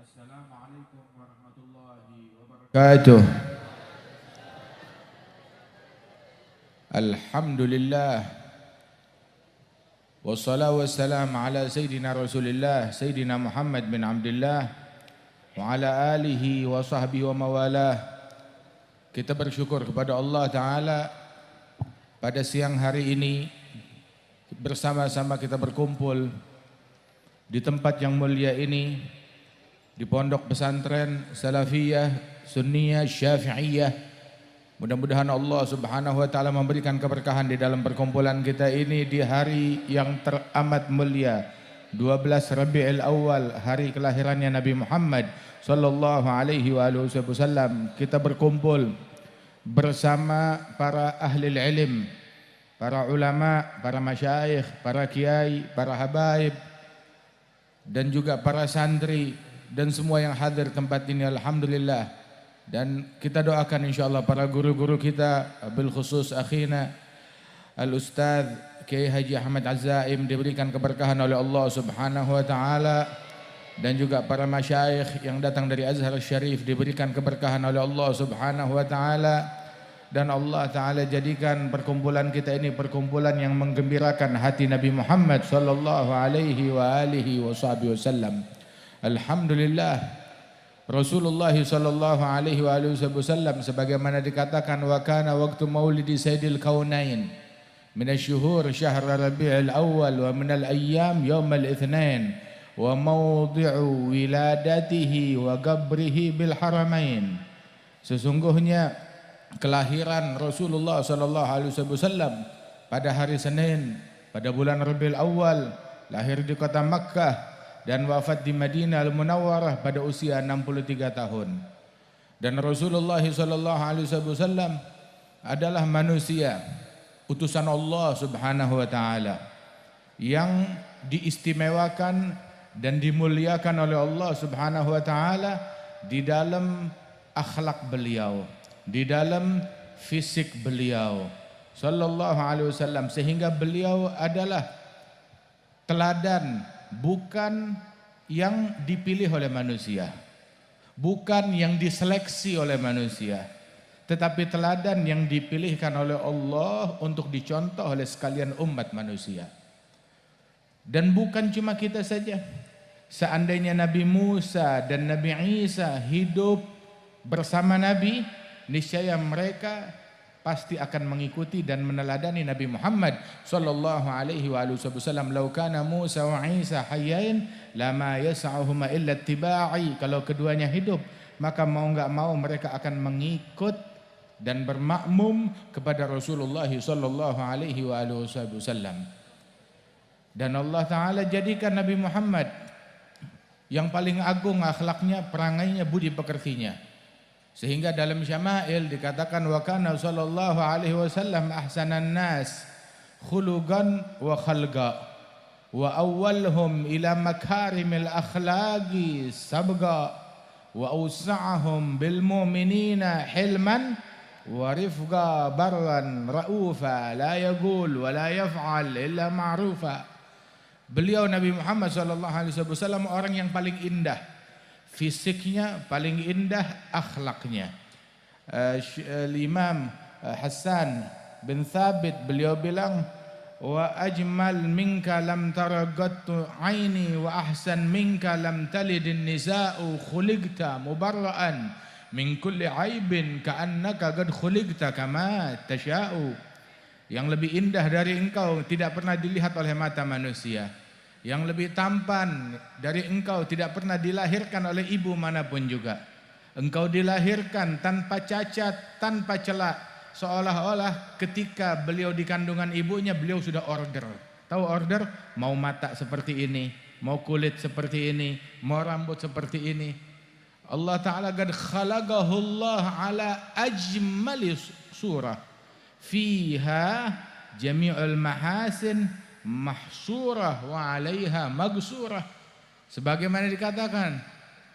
Assalamualaikum warahmatullahi wabarakatuh. Alhamdulillah. Wassalatu wassalamu ala Sayyidina Rasulillah Sayyidina Muhammad bin Abdullah wa ala alihi wa sahbihi wa mawalah. Kita bersyukur kepada Allah Ta'ala pada siang hari ini bersama-sama kita berkumpul di tempat yang mulia ini, di pondok pesantren Salafiyah, Sunniyah, Syafi'iyah. Mudah-mudahan Allah Subhanahu wa taala memberikan keberkahan di dalam perkumpulan kita ini di hari yang teramat mulia, 12 Rabiul Awal, hari kelahirannya Nabi Muhammad sallallahu alaihi wasallam. Kita berkumpul bersama para ahli ilm, para ulama, para masyayikh, para kiai, para habaib, dan juga para santri dan semua yang hadir tempat ini, alhamdulillah. Dan kita doakan insyaallah para guru-guru kita, bil khusus akhina al-ustaz Kiai Haji Ahmad Azaim diberikan keberkahan oleh Allah Subhanahu wa taala, dan juga para masyayikh yang datang dari Azhar Syarif diberikan keberkahan oleh Allah Subhanahu wa taala, dan Allah taala jadikan perkumpulan kita ini perkumpulan yang menggembirakan hati Nabi Muhammad sallallahu alaihi wa alihi wasallam. Alhamdulillah, Rasulullah sallallahu alaihi wasallam sebagaimana dikatakan, wa kana waktu maulidi sayyidil kaunain minasyuhur syahr Rabiul Awal wa minal ayyam yaumal itsnain wa mawdi'u wiladatihi wa qabrihi bil haramain. Sesungguhnya kelahiran Rasulullah sallallahu alaihi wasallam pada hari Senin pada bulan Rabiul Awal, lahir di kota Makkah dan wafat di Madinah Al-Munawwarah pada usia 63 tahun. Dan Rasulullah sallallahu alaihi wasallam adalah manusia utusan Allah Subhanahu wa taala yang diistimewakan dan dimuliakan oleh Allah Subhanahu wa taala di dalam akhlak beliau, di dalam fisik beliau sallallahu alaihi wasallam, sehingga beliau adalah teladan, bukan yang dipilih oleh manusia, bukan yang diseleksi oleh manusia, tetapi teladan yang dipilihkan oleh Allah untuk dicontoh oleh sekalian umat manusia. Dan bukan cuma kita saja. Seandainya Nabi Musa dan Nabi Isa hidup bersama Nabi, niscaya mereka pasti akan mengikuti dan meneladani Nabi Muhammad sallallahu alaihi wasallam. Lau kana Musa wa Isa hayyain lama yas'uhuma illa ittiba'i. Kalau keduanya hidup, maka mau enggak mau mereka akan mengikut dan bermakmum kepada Rasulullah sallallahu alaihi wasallam. Dan Allah taala jadikan Nabi Muhammad yang paling agung akhlaknya, perangainya, budi pekertinya. Sehingga dalam syama'il dikatakan, wa kana sallallahu alaihi wasallam ahsanan nas khuluqan wa khalqa wa awwalhum ila makarimil akhlaqi sabqa wa awsa'ahum bil mu'minina hilman wa rifqa barran ra'ufa la yaqul wa la yaf'al illa ma'rufa. Beliau Nabi Muhammad sallallahu alaihi wasallam orang yang paling indah fisiknya, paling indah akhlaknya. Imam Hassan bin Thabit beliau bilang, wa ajmal minka lam taragattu aini wa ahsan minka lam talidin nisa'u khuliqta mubarra'an min kulli aibin ka'annaka qad khuliqta kama tasha'u. Yang lebih indah dari engkau tidak pernah dilihat oleh mata manusia. Yang lebih tampan dari engkau tidak pernah dilahirkan oleh ibu manapun juga. Engkau dilahirkan tanpa cacat, tanpa celak, seolah-olah ketika beliau di kandungan ibunya beliau sudah order. Tahu order? Mau mata seperti ini, mau kulit seperti ini, mau rambut seperti ini. Allah Ta'ala qad khalaqahu Allah ala ajmali surah fiha jami'ul mahasin mahsurah wa 'alaiha magsurah. Sebagaimana dikatakan,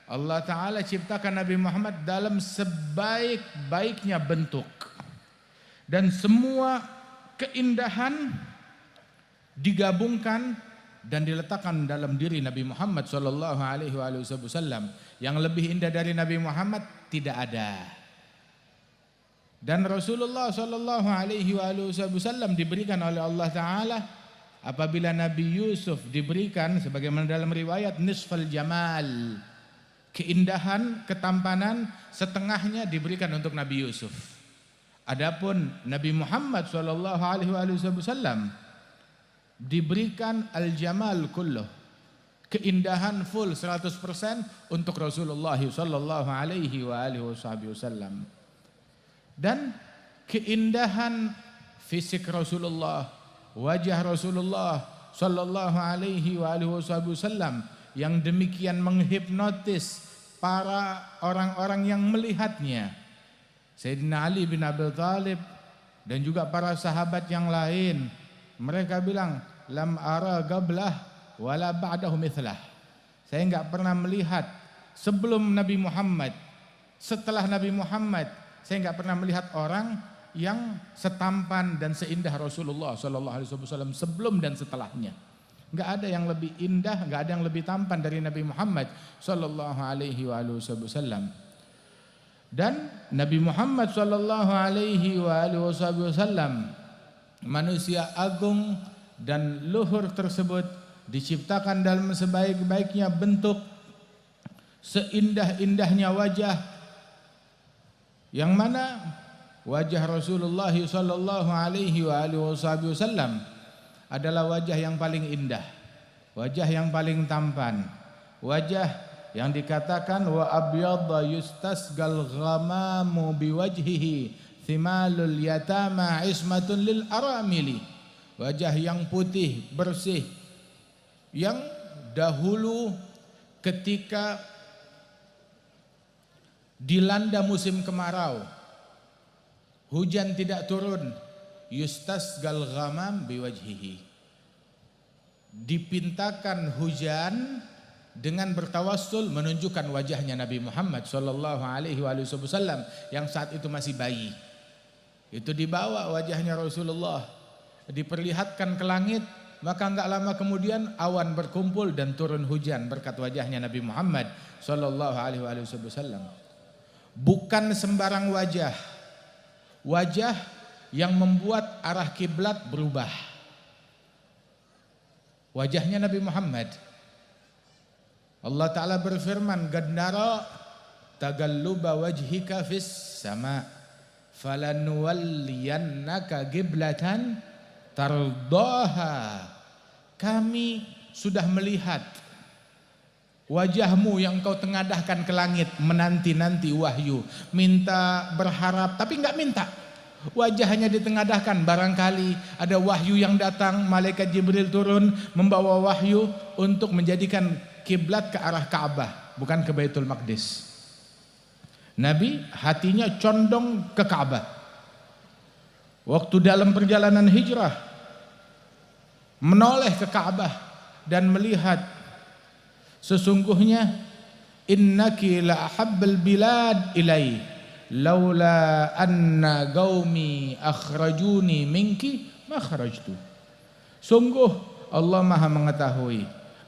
Allah Ta'ala ciptakan Nabi Muhammad dalam sebaik-baiknya bentuk, dan semua keindahan digabungkan dan diletakkan dalam diri Nabi Muhammad sallallahu alaihi wasallam. Yang lebih indah dari Nabi Muhammad tidak ada. Dan Rasulullah sallallahu alaihi wasallam diberikan oleh Allah taala apabila Nabi Yusuf diberikan sebagaimana dalam riwayat nisfal jamal, keindahan, ketampanan setengahnya diberikan untuk Nabi Yusuf. Adapun Nabi Muhammad sallallahu alaihi wasallam diberikan al-jamal kulluh, keindahan full 100% untuk Rasulullah sallallahu alaihi wasallam. Dan keindahan fisik Rasulullah, wajah Rasulullah sallallahu alaihi wasallam yang demikian menghipnotis para orang-orang yang melihatnya. Sayyidina Ali bin Abi Thalib dan juga para sahabat yang lain, mereka bilang, lam ara qablah wala ba'dahu mithlah. Saya enggak pernah melihat sebelum Nabi Muhammad, setelah Nabi Muhammad, saya enggak pernah melihat orang yang setampan dan seindah Rasulullah sallallahu alaihi wasallam sebelum dan setelahnya. Enggak ada yang lebih indah, enggak ada yang lebih tampan dari Nabi Muhammad sallallahu alaihi wasallam. Dan Nabi Muhammad sallallahu alaihi wasallam manusia agung dan luhur tersebut diciptakan dalam sebaik-baiknya bentuk, seindah-indahnya wajah, yang mana wajah Rasulullah sallallahu alaihi wasallam adalah wajah yang paling indah, wajah yang paling tampan, wajah yang dikatakan wa abyadha yustasgal ghamamu biwajhihi thimalul yatama ismatun lil aramili. Wajah yang putih bersih yang dahulu ketika dilanda musim kemarau, hujan tidak turun, yustasgal ghamam biwajhihi, dipintakan hujan dengan bertawassul menunjukkan wajahnya Nabi Muhammad sallallahu alaihi wasallam yang saat itu masih bayi. Itu dibawa wajahnya Rasulullah, diperlihatkan ke langit, maka enggak lama kemudian awan berkumpul dan turun hujan berkat wajahnya Nabi Muhammad sallallahu alaihi wasallam. Bukan sembarang wajah, wajah yang membuat arah kiblat berubah. Wajahnya Nabi Muhammad. Allah Ta'ala berfirman, "Qad nara tagalluba wajhika fis sama' falanuwalliyannaka qiblatan tardaha." Kami sudah melihat wajahmu yang kau tengadahkan ke langit, menanti-nanti wahyu, minta berharap tapi enggak minta. Wajahnya ditengadahkan, barangkali ada wahyu yang datang, malaikat Jibril turun membawa wahyu untuk menjadikan kiblat ke arah Ka'bah, bukan ke Baitul Maqdis. Nabi hatinya condong ke Ka'bah. Waktu dalam perjalanan hijrah menoleh ke Ka'bah dan melihat, sesungguhnya innaki la ahabbal bilad ilai laula anna qaumi akhrajuni minki ma kharajtu. Sungguh Allah Maha mengetahui,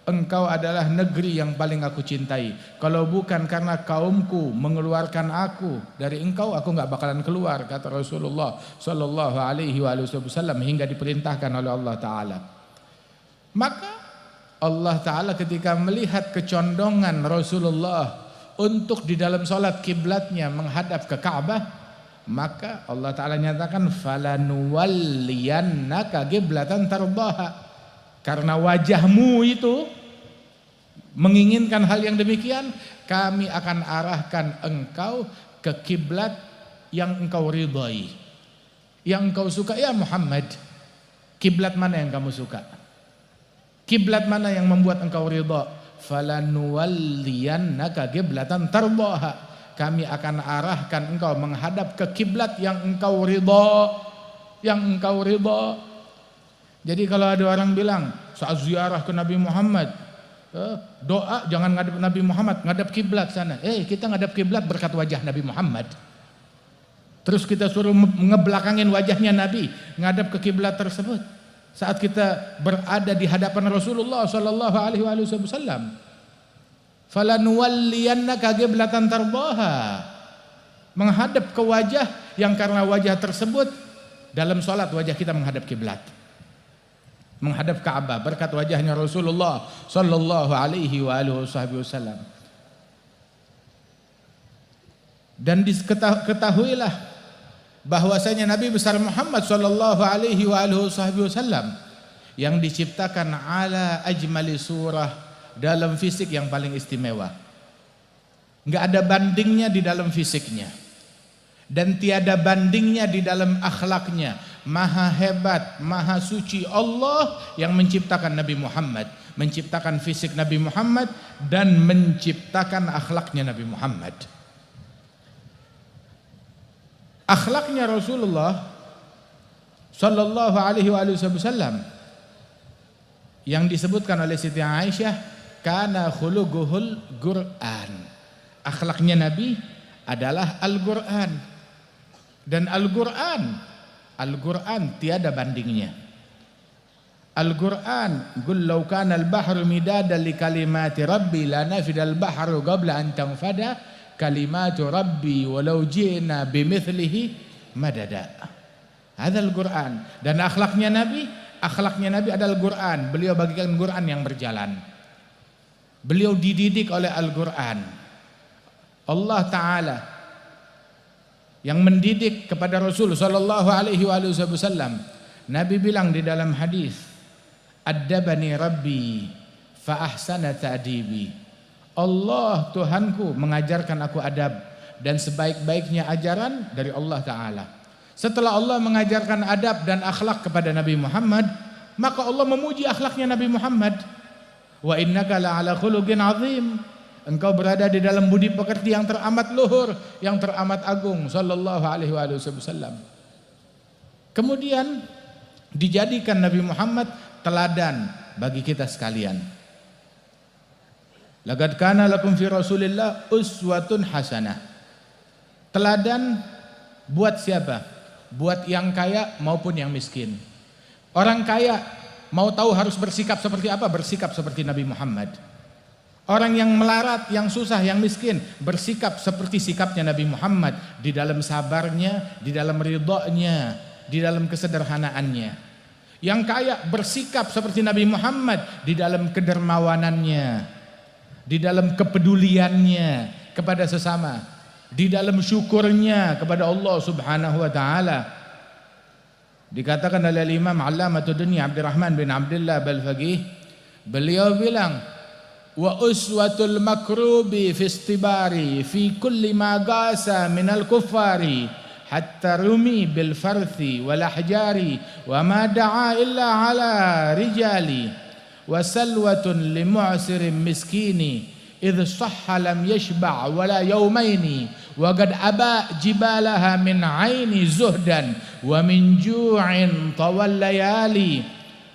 engkau adalah negeri yang paling aku cintai. Kalau bukan karena kaumku mengeluarkan aku dari engkau, aku enggak bakalan keluar, kata Rasulullah sallallahu alaihi wasallam, hingga diperintahkan oleh Allah Ta'ala. Maka Allah Ta'ala ketika melihat kecondongan Rasulullah untuk di dalam sholat kiblatnya menghadap ke Ka'bah, maka Allah Ta'ala nyatakan falanuwalliyannaka qiblatan tardaha. Karena wajahmu itu menginginkan hal yang demikian, kami akan arahkan engkau ke kiblat yang engkau ridhai, yang engkau suka. Ya Muhammad, kiblat mana yang kamu suka? Kiblat mana yang membuat engkau ridha? Falanuwalliyannaka qiblatan tardaha. Kami akan arahkan engkau menghadap ke kiblat yang engkau ridha, yang engkau ridha. Jadi kalau ada orang bilang saat ziarah ke Nabi Muhammad, doa jangan ngadep Nabi Muhammad, ngadep kiblat sana. Kita ngadep kiblat berkat wajah Nabi Muhammad. Terus kita suruh ngebelakangin wajahnya Nabi, ngadep ke kiblat tersebut. saat kita berada di hadapan Rasulullah sallallahu alaihi wasallam. Falanuwalliyannaka qiblatan tardaha. Menghadap ke wajah yang karena wajah tersebut dalam salat wajah kita menghadap kiblat. Menghadap Ka'bah berkat wajahnya Rasulullah sallallahu alaihi wasallam. Dan ketahuilah bahwasanya Nabi besar Muhammad sallallahu alaihi wasallam yang diciptakan ala ajmali surah, dalam fisik yang paling istimewa. Enggak ada bandingnya di dalam fisiknya. Dan tiada bandingnya di dalam akhlaknya. Maha hebat, maha suci Allah yang menciptakan Nabi Muhammad, menciptakan fisik Nabi Muhammad dan menciptakan akhlaknya Nabi Muhammad. Akhlaknya Rasulullah sallallahu alaihi wasallam yang disebutkan oleh Siti Aisyah, kana khuluquhul Qur'an. Akhlaknya Nabi adalah Al-Qur'an. Dan Al-Qur'an tiada bandingnya. Al-Qur'an, qul law kana al-bahru midadan li kalimati rabbi la nafida al-bahru qabla an tanfada kalimatu rabbi walau ji'na bimithlihi madada. Hadzal Qur'an. Dan akhlaknya Nabi adalah Al-Qur'an. Beliau bagikan Qur'an yang berjalan. Beliau dididik oleh Al-Qur'an. Allah Ta'ala yang mendidik kepada Rasul sallallahu alaihi wasallam. Nabi bilang di dalam hadis, "Addabani Rabbi fa ahsana ta'dibi." Allah Tuhanku mengajarkan aku adab, dan sebaik-baiknya ajaran dari Allah Ta'ala. Setelah Allah mengajarkan adab dan akhlak kepada Nabi Muhammad, maka Allah memuji akhlaknya Nabi Muhammad. Wa innaka la'ala khuluqin azim. Engkau berada di dalam budi pekerti yang teramat luhur, yang teramat agung, sallallahu alaihi wasallam. Kemudian dijadikan Nabi Muhammad teladan bagi kita sekalian. Laqad kana lakum fi Rasulillah uswatun hasanah. Teladan buat siapa? Buat yang kaya maupun yang miskin. Orang kaya mau tahu harus bersikap seperti apa? Bersikap seperti Nabi Muhammad. Orang yang melarat, yang susah, yang miskin, bersikap seperti sikapnya Nabi Muhammad, di dalam sabarnya, di dalam ridhonya, di dalam kesederhanaannya. Yang kaya bersikap seperti Nabi Muhammad di dalam kedermawanannya, di dalam kepeduliannya kepada sesama, di dalam syukurnya kepada Allah Subhanahu wa taala. Dikatakan oleh Imam Allamatud Dunya Abdurrahman bin Abdullah Al-Faqih, beliau bilang, wa uswatul makrubi fi istibari fi kulli ma qasa min al-kuffari hatta rumi bil farthi wal ahjari wa ma da'a illa ala rijali wa salwatun li mu'sirin miskini idh sahha lam yashba' wala yawmaini wa qad aba jibalaha min aini zuhdan wa min ju'in tawal layali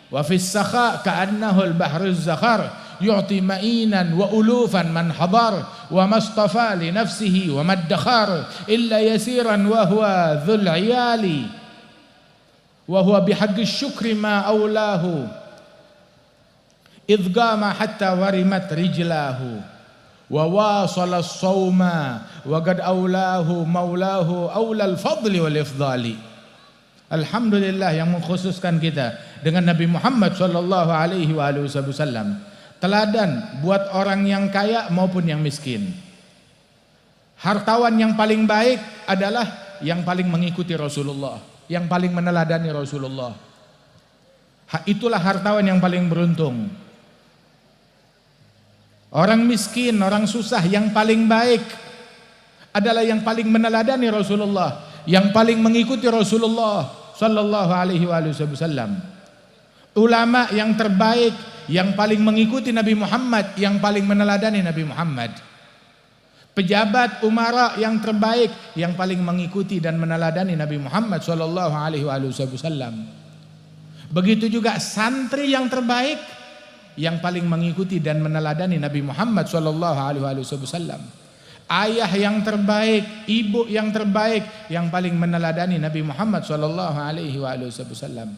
wa fi as-sakha ka'annahu al-bahru az-zakhar yu'ti ma'inan wa ulufan man hadar wa mastafa li nafsihi wa maddakhar illa yasiran wa huwa dhul iyali wa huwa bihaqqi syukri ma awlahu idh qama hatta warimat rijlahu wa wasala as-sawma wa qad awlahu maulahu awlal fadli wal ifdali. Alhamdulillah yang mengkhususkan kita dengan Nabi Muhammad sallallahu alaihi wasallam. Teladan buat orang yang kaya maupun yang miskin. Hartawan yang paling baik adalah yang paling mengikuti Rasulullah, yang paling meneladani Rasulullah. Itulah hartawan yang paling beruntung. Orang miskin, orang susah yang paling baik adalah yang paling meneladani Rasulullah, yang paling mengikuti Rasulullah sallallahu alaihi wasallam. Ulama yang terbaik, yang paling mengikuti Nabi Muhammad, yang paling meneladani Nabi Muhammad. Pejabat umara yang terbaik, yang paling mengikuti dan meneladani Nabi Muhammad sallallahu alaihi wasallam. Begitu juga santri yang terbaik, yang paling mengikuti dan meneladani Nabi Muhammad sallallahu alaihi wasallam. Ayah yang terbaik, ibu yang terbaik, yang paling meneladani Nabi Muhammad sallallahu alaihi wasallam.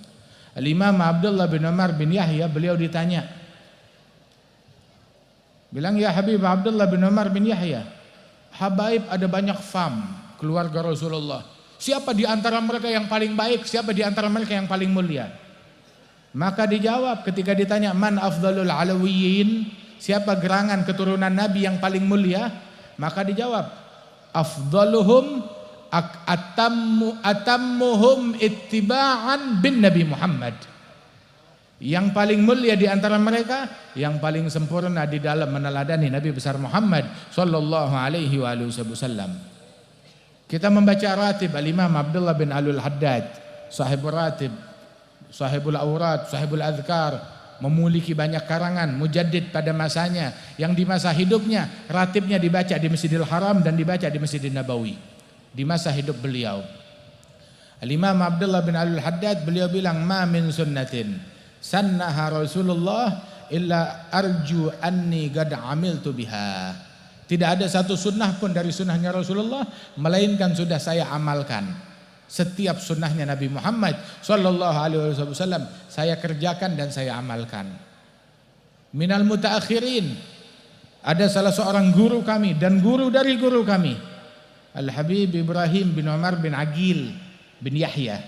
Al-Imam Abdullah bin Umar bin Yahya, beliau ditanya, bilang, ya Habib Abdullah bin Umar bin Yahya, habaib ada banyak fam, keluarga Rasulullah. Siapa di antara mereka yang paling baik? Siapa di antara mereka yang paling mulia? Maka dijawab ketika ditanya, man afdalul alawiyyin, siapa gerangan keturunan Nabi yang paling mulia? Maka dijawab, afdaluhum atammuhum ittiba'an bin Nabi Muhammad. Yang paling mulia di antara mereka, yang paling sempurna di dalam meneladani Nabi besar Muhammad sallallahu alaihi wasallam. Kita membaca ratib Al-Imam Abdullah bin Alul Haddad, sahibul ratib, sahibul aurat, sahibul adhkar, memiliki banyak karangan, mujaddid pada masanya, yang di masa hidupnya ratibnya dibaca di Masjidil Haram dan dibaca di Masjidil Nabawi di masa hidup beliau. Al-Imam Abdullah bin Alul Haddad, beliau bilang, ma min sunnatin sannaha Rasulullah illa arju anni qad amiltu biha. Tidak ada satu sunnah pun dari sunnahnya Rasulullah melainkan sudah saya amalkan. Setiap sunnahnya Nabi Muhammad sallallahu alaihi wasallam saya kerjakan dan saya amalkan. Minal mutaakhirin, ada salah seorang guru kami dan guru dari guru kami, Al-Habib Ibrahim bin Umar bin Aqil bin Yahya.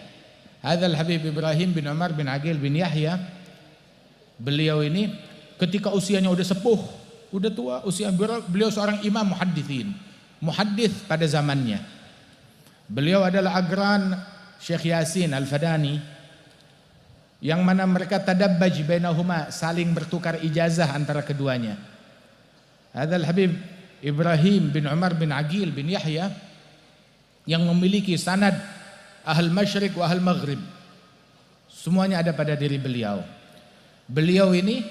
Hadzal Habib Ibrahim bin Umar bin Aqil bin Yahya, beliau ini ketika usianya udah sepuh, udah tua, usia beliau seorang imam muhaddithin, muhaddits pada zamannya. Beliau adalah agran Syekh Yasin Al-Fadani, yang mana mereka tadabbaj bainahuma, saling bertukar ijazah antara keduanya. Hadzal Habib Ibrahim bin Umar bin Aqil bin Yahya yang memiliki sanad Ahl Masyriq wa Ahl Maghrib, semuanya ada pada diri beliau. Beliau ini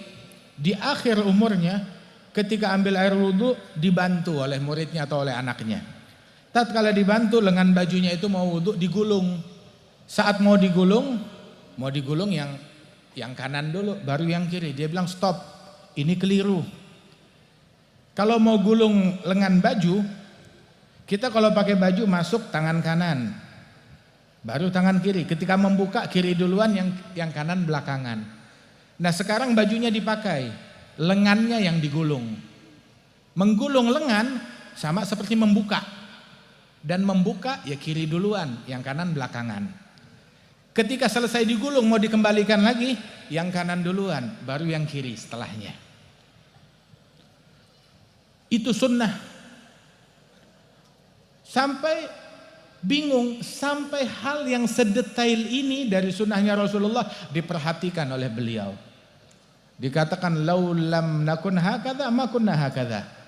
di akhir umurnya ketika ambil air wudhu dibantu oleh muridnya atau oleh anaknya. Tatkala dibantu, lengan bajunya itu mau wudhu digulung. Saat mau digulung yang kanan dulu baru yang kiri. Dia bilang, stop, ini keliru. Kalau mau gulung lengan baju, kita kalau pakai baju masuk tangan kanan, baru tangan kiri. Ketika membuka, kiri duluan, yang kanan belakangan. Nah sekarang bajunya dipakai, lengannya yang digulung. Menggulung lengan sama seperti membuka. Dan membuka ya kiri duluan, yang kanan belakangan. Ketika selesai digulung mau dikembalikan lagi, yang kanan duluan, baru yang kiri setelahnya. Itu sunnah. Sampai bingung, sampai hal yang sedetail ini dari sunnahnya Rasulullah diperhatikan oleh beliau. Dikatakan laulam nakun hakadha ma kunna hakadha.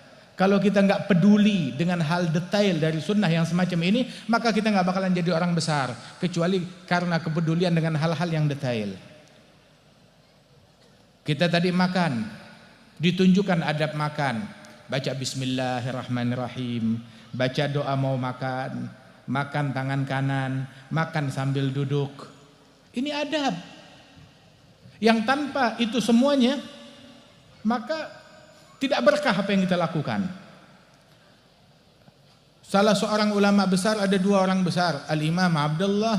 Kalau kita nggak peduli dengan hal detail dari sunnah yang semacam ini, maka kita nggak bakalan jadi orang besar, kecuali karena kepedulian dengan hal-hal yang detail. Kita tadi makan, ditunjukkan adab makan, baca Bismillahirrahmanirrahim, baca doa mau makan, makan tangan kanan, makan sambil duduk. Ini adab. Yang tanpa itu semuanya, maka tidak berkah apa yang kita lakukan. Salah seorang ulama besar, ada dua orang besar, Al-Imam Abdullah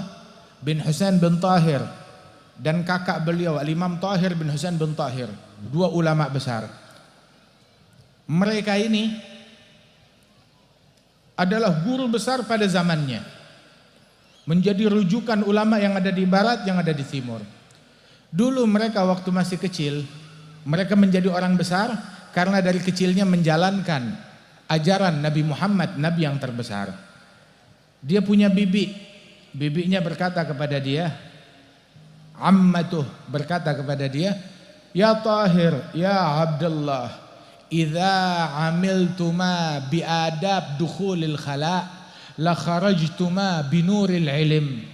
bin Husain bin Tahir dan kakak beliau Al-Imam Tahir bin Husain bin Tahir, dua ulama besar. Mereka ini adalah guru besar pada zamannya, menjadi rujukan ulama yang ada di barat, yang ada di timur. Dulu mereka waktu masih kecil, mereka menjadi orang besar karena dari kecilnya menjalankan ajaran Nabi Muhammad, Nabi yang terbesar. Dia punya bibi, bibinya berkata kepada dia, ammatuh berkata kepada dia, ya Tahir, ya Abdullah, idza amiltuma biadab dukhulil khala la kharajtuma binuril ilm.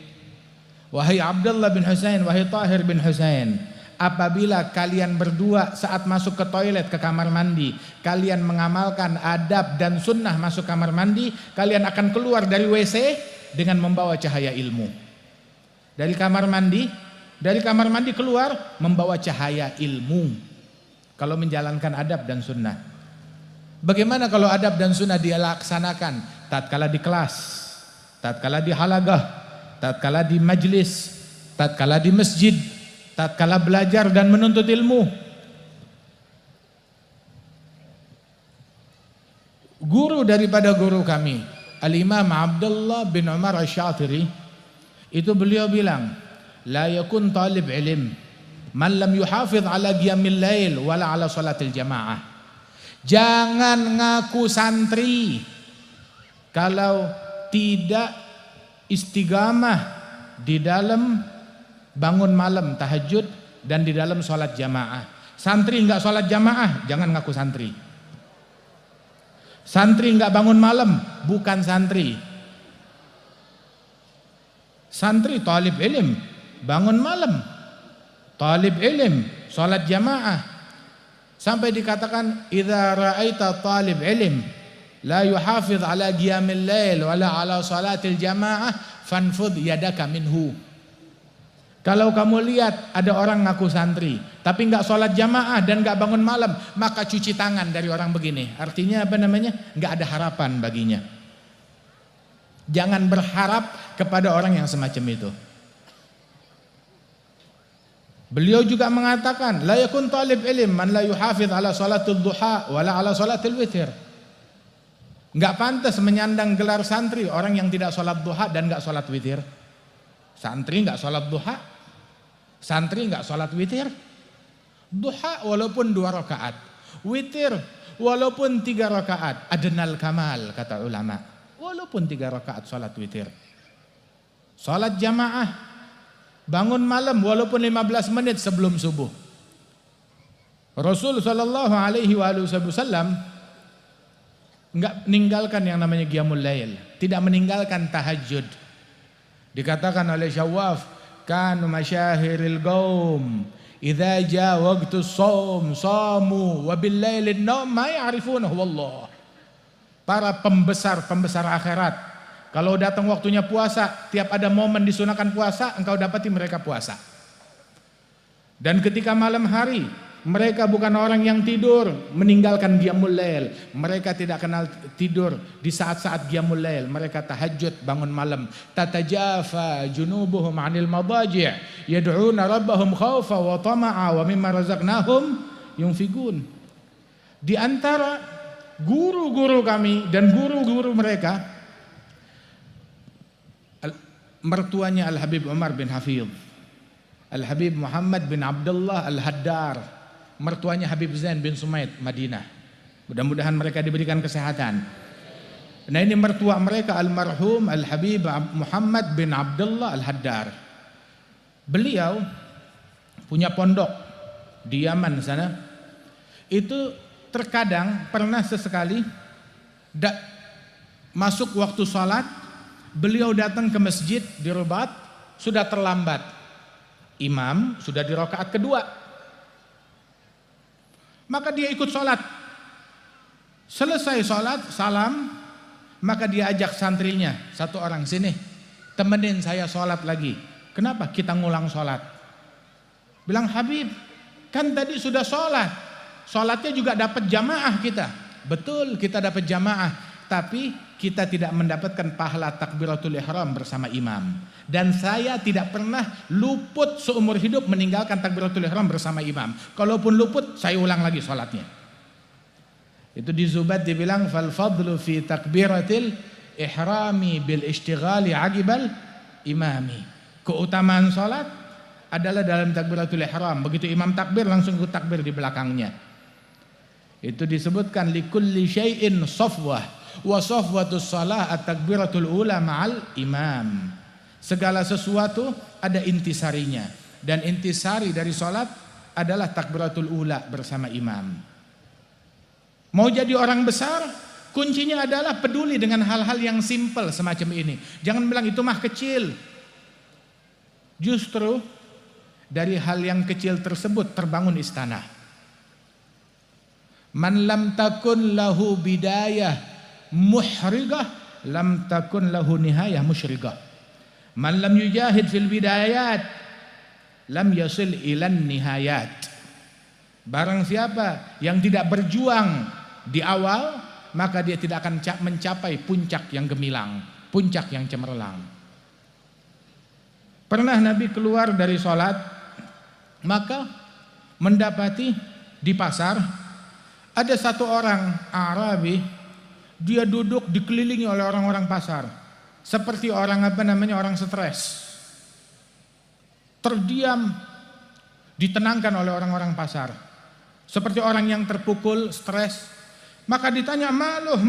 Wahai Abdullah bin Husain, wahai Tahir bin Husain, apabila kalian berdua saat masuk ke toilet, ke kamar mandi, kalian mengamalkan adab dan sunnah masuk kamar mandi, kalian akan keluar dari WC dengan membawa cahaya ilmu. Dari kamar mandi keluar membawa cahaya ilmu. Kalau menjalankan adab dan sunnah. Bagaimana kalau adab dan sunnah dia laksanakan tatkala di kelas, tatkala di halagah, tatkala di majlis, tatkala di masjid, tatkala belajar dan menuntut ilmu. Guru daripada guru kami, Al-Imam Abdullah bin Umar Asy-Syatiri, itu beliau bilang, la yakun talib ilm man lam yuhafiz ala qiyamil lail wala ala salatil jamaah. Jangan ngaku santri kalau tidak istiqamah di dalam bangun malam tahajud dan di dalam salat jamaah. Santri enggak salat jamaah, jangan ngaku santri. Santri enggak bangun malam, bukan santri. Santri talib ilm, bangun malam. Talib ilm, salat jamaah. Sampai dikatakan idza ra'aita talib ilm la yuhafiz ala qiyamil lail wala ala salatil jamaah fanfudh yadaka minhu. Kalau kamu lihat ada orang ngaku santri tapi enggak sholat jamaah dan enggak bangun malam, maka cuci tangan dari orang begini. Artinya apa namanya? Enggak ada harapan baginya. Jangan berharap kepada orang yang semacam itu. Beliau juga mengatakan, la yakun talib ilm man la yuhafiz ala salatul duha wala ala salatil witir. Enggak pantas menyandang gelar santri orang yang tidak sholat duha dan enggak sholat witir. Santri enggak sholat duha, santri enggak sholat witir. Duha walaupun 2 rakaat, witir walaupun 3 rakaat, adnal kamal kata ulama. Walaupun 3 rakaat sholat witir. Sholat jamaah, bangun malam walaupun 15 menit sebelum subuh. Rasul sallallahu alaihi wasallam enggak meninggalkan yang namanya qiyamul lail, tidak meninggalkan tahajud. Dikatakan oleh Syawaf, kanu masyahiril qaum idza jaa waqtu shaum shamu wa bil lailin naum ma ya'rifunahu wallah. Para pembesar akhirat, kalau datang waktunya puasa, tiap ada momen disunahkan puasa, engkau dapati mereka puasa. Dan ketika malam hari, mereka bukan orang yang tidur meninggalkan qiyamul lail. Mereka tidak kenal tidur di saat-saat qiyamul lail. Mereka tahajud, bangun malam. Tatajafa junubuhum 'anil madaji' yad'una rabbahum khaufa wa tama'a wa mimma razaqnahum yunfiqun. Di antara guru-guru kami dan guru-guru mereka, mertuanya Al-Habib Umar bin Hafidh, Al-Habib Muhammad bin Abdullah Al-Haddar, mertuanya Habib Zain bin Sumaid Madinah. Mudah-mudahan mereka diberikan kesehatan. Nah, ini mertua mereka almarhum Al-Habib Muhammad bin Abdullah Al-Haddar. Beliau punya pondok di Yaman sana. Itu terkadang pernah sesekali masuk waktu salat, beliau datang ke masjid di Rubat sudah terlambat. Imam sudah di rakaat kedua. Maka dia ikut sholat. Selesai sholat, salam, maka dia ajak santrinya, satu orang, sini temenin saya sholat lagi. Kenapa? Kita ngulang sholat. Bilang, Habib, kan tadi sudah sholat, sholatnya juga dapat jamaah kita. Betul, kita dapat jamaah, tapi kita tidak mendapatkan pahala takbiratul ihram bersama imam. Dan saya tidak pernah luput seumur hidup meninggalkan takbiratul ihram bersama imam. Kalaupun luput, saya ulang lagi sholatnya. Itu di Zubat dibilang, fal fadlu fi takbiratil ihrami bil ishtighali agibal imami. Keutamaan sholat adalah dalam takbiratul ihram. Begitu imam takbir, langsung ikut takbir di belakangnya. Itu disebutkan likulli syai'in safwah wa safwatus salah at-takbiratul ula ma'al imam. Segala sesuatu ada intisarinya, dan intisari dari salat adalah takbiratul ula bersama imam. Mau jadi orang besar, kuncinya adalah peduli dengan hal-hal yang simpel semacam ini. Jangan bilang itu mah kecil. Justru dari hal yang kecil tersebut terbangun istana. Man lam takun lahu bidayah muhrigah lam takun lahu nihayah musyrigah. Man lam yujahid fil bidayat lam yasil ilan nihayat. Barang siapa yang tidak berjuang di awal, maka dia tidak akan mencapai puncak yang gemilang, puncak yang cemerlang. Pernah Nabi keluar dari sholat, Maka mendapati di pasar ada satu orang Arabi, dia duduk dikelilingi oleh orang-orang pasar, seperti orang orang stres, terdiam, ditenangkan oleh orang-orang pasar, seperti orang yang terpukul, stres. Maka ditanya, maluh,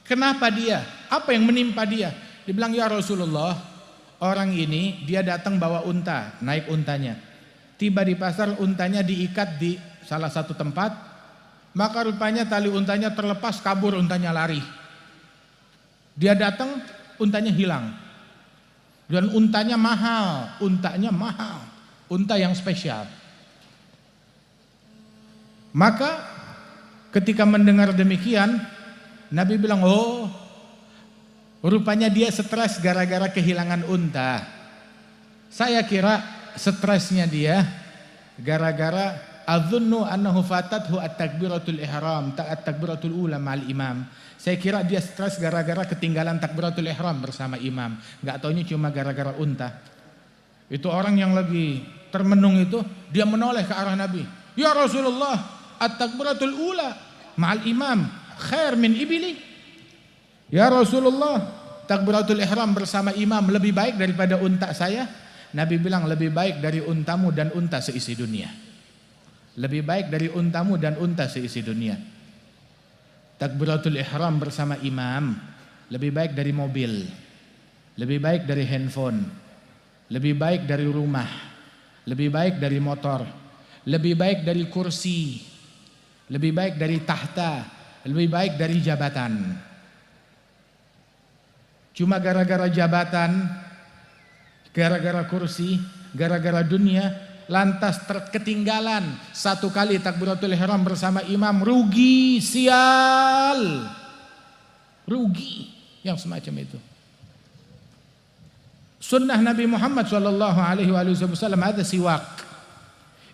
kenapa dia? Apa yang menimpa dia? Dibilang, ya Rasulullah, orang ini dia datang bawa unta, naik untanya. Tiba di pasar, untanya diikat di salah satu tempat, maka rupanya tali untanya terlepas, kabur, untanya lari. Dia datang, untanya hilang. Dan untanya mahal, unta yang spesial. Maka ketika mendengar demikian, Nabi bilang, oh, rupanya dia stres gara-gara kehilangan unta. Saya kira stresnya dia gara-gara adzunnu annahu fatathu at-takbiratul ihram, at-takbiratul ula ma'al imam. Saya kira dia stres gara-gara ketinggalan takbiratul ihram bersama imam. Enggak taunya cuma gara-gara unta. Itu orang yang lagi termenung itu, dia menoleh ke arah Nabi. Ya Rasulullah, at-takbiratul ula ma'al imam khair min ibili. Ya Rasulullah, takbiratul ihram bersama imam lebih baik daripada unta saya. Nabi bilang, lebih baik dari untamu dan unta seisi dunia. Lebih baik dari untamu dan unta seisi dunia. Takbiratul ihram bersama imam lebih baik dari mobil, lebih baik dari handphone, lebih baik dari rumah, lebih baik dari motor, lebih baik dari kursi, lebih baik dari tahta, lebih baik dari jabatan. Cuma gara-gara jabatan, gara-gara kursi, gara-gara dunia, lantas ketinggalan satu kali takbiratul ihram bersama imam, rugi, sial, rugi, yang semacam itu. Sunnah Nabi Muhammad sallallahu alaihi wasallam ada siwak.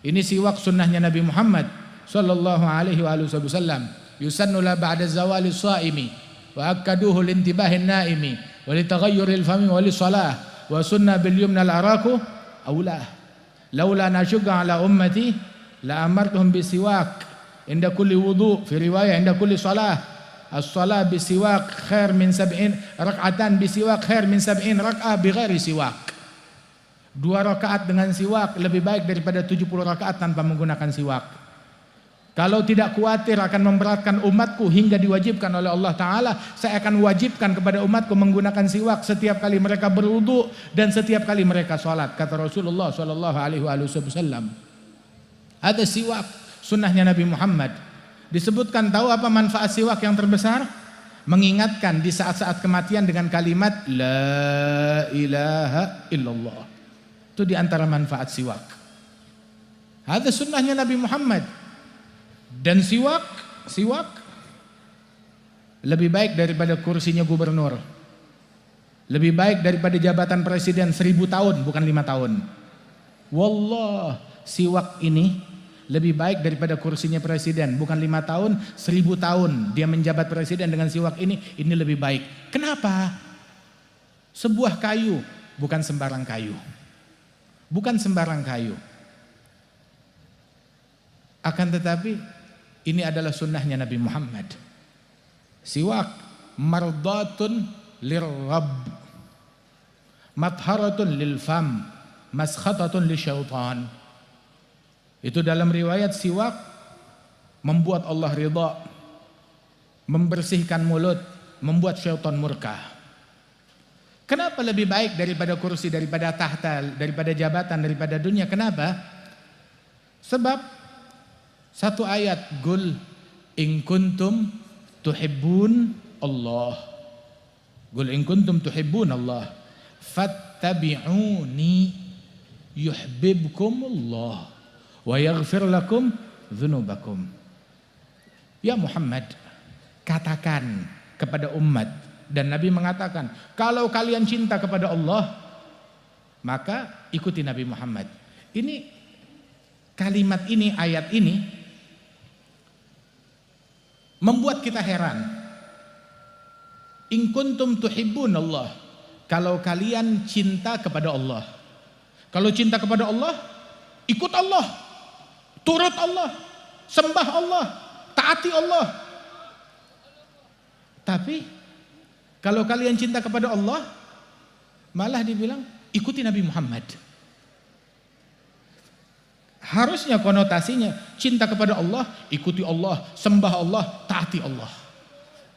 Ini siwak sunnahnya Nabi Muhammad sallallahu alaihi wasallam. Yusannu la ba'da zawali shaimi wa akaduhu lintibahin naimi wa litaghayyuril fami wa lisalah wa sunnah bil yumna al araku aulah. Laula nasyugga ala ummati la amartuhum bisiwak inda kulli wudu, fi riwayah inda kulli salah. As-salah bisiwak khair min 70 rak'atan, bisiwak khair min 70 rak'ah bighairi siwak. 2 rakaat dengan siwak lebih baik daripada 70 rakaat tanpa menggunakan siwak. Kalau tidak khawatir akan memberatkan umatku hingga diwajibkan oleh Allah Ta'ala, saya akan wajibkan kepada umatku menggunakan siwak setiap kali mereka berwudu dan setiap kali mereka sholat, kata Rasulullah Sallallahu Alaihi Wasallam. Ada siwak sunnahnya Nabi Muhammad. Disebutkan, tahu apa manfaat siwak yang terbesar? Mengingatkan di saat-saat kematian dengan kalimat La ilaha illallah. Itu di antara manfaat siwak. Ada sunnahnya Nabi Muhammad. Dan siwak lebih baik daripada kursinya gubernur, lebih baik daripada jabatan presiden 1000 tahun, bukan 5 tahun. Wallah, siwak ini lebih baik daripada kursinya presiden, bukan 5 tahun, 1000 tahun dia menjabat presiden dengan siwak ini lebih baik. Kenapa? Sebuah kayu, bukan sembarang kayu. Bukan sembarang kayu. Akan tetapi ini adalah sunnahnya Nabi Muhammad. Siwak mardatun lirrabb, matharatun lilfam, maskhatatun lisyaitan. Itu dalam riwayat siwak membuat Allah ridha, membersihkan mulut, membuat syaitan murka. Kenapa lebih baik daripada kursi, daripada tahta, daripada jabatan, daripada dunia? Kenapa? Sebab satu ayat, Qul in kuntum tuhibbun Allah. Qul in kuntum tuhibbun Allah fattabi'uni yuhibbukum Allah wa yaghfir lakum dzunubakum. Ya Muhammad, katakan kepada umat, dan Nabi mengatakan, kalau kalian cinta kepada Allah, maka ikuti Nabi Muhammad. Ini kalimat ini, ayat ini membuat kita heran. In kuntum tuhibbun Allah, kalau kalian cinta kepada Allah. Kalau cinta kepada Allah, ikut Allah, turut Allah, sembah Allah, taati Allah. Tapi kalau kalian cinta kepada Allah, malah dibilang ikuti Nabi Muhammad. Harusnya konotasinya cinta kepada Allah, ikuti Allah, sembah Allah, taati Allah.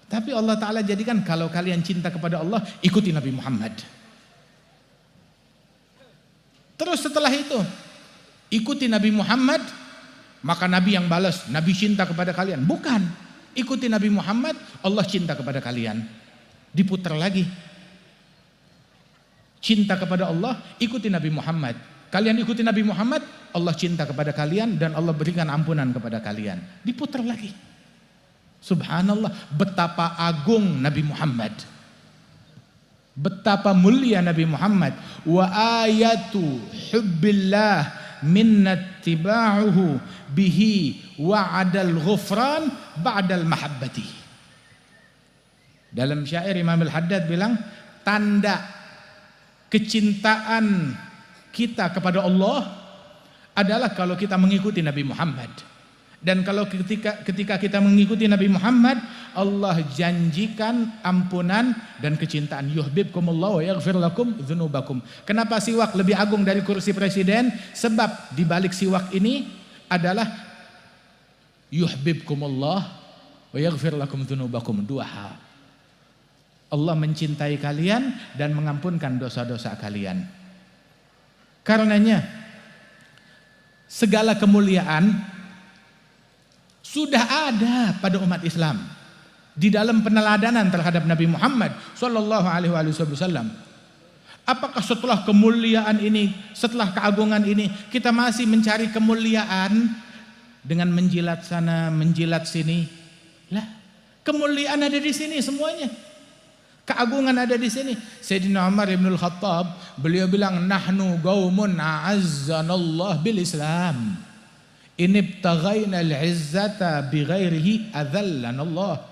Tapi Allah Ta'ala jadikan kalau kalian cinta kepada Allah, ikuti Nabi Muhammad. Terus setelah itu, ikuti Nabi Muhammad, maka Nabi yang balas, Nabi cinta kepada kalian. Bukan, ikuti Nabi Muhammad, Allah cinta kepada kalian. Diputar lagi. Cinta kepada Allah, ikuti Nabi Muhammad. Kalian ikuti Nabi Muhammad, Allah cinta kepada kalian dan Allah berikan ampunan kepada kalian. Diputar lagi. Subhanallah, betapa agung Nabi Muhammad. Betapa mulia Nabi Muhammad. Wa ayatu hubbillah minnatiba'uhu bihi wa'adal ghufran ba'dal mahabbati. Dalam syair Imam Al-Haddad bilang, tanda kecintaan kita kepada Allah adalah kalau kita mengikuti Nabi Muhammad. Dan kalau ketika kita mengikuti Nabi Muhammad, Allah janjikan ampunan dan kecintaan. Yuhibbukumullah wa yaghfir lakum dzunubakum. Kenapa siwak lebih agung dari kursi presiden? Sebab di balik siwak ini adalah yuhibbukumullah wa yaghfir lakum dzunubakum. Dua hal. Allah mencintai kalian dan mengampunkan dosa-dosa kalian. Karenanya segala kemuliaan sudah ada pada umat Islam di dalam peneladanan terhadap Nabi Muhammad sallallahu alaihi wasallam. Apakah setelah kemuliaan ini, setelah keagungan ini, kita masih mencari kemuliaan dengan menjilat sana, menjilat sini? Lah, kemuliaan ada di sini semuanya. Keagungan ada di sini. Sayyidina Umar ibn al-Khattab, beliau bilang, nahnu qaumun a'azzanallah bil Islam. Inibtaghaina al-izzata bighairihi adzallanallah.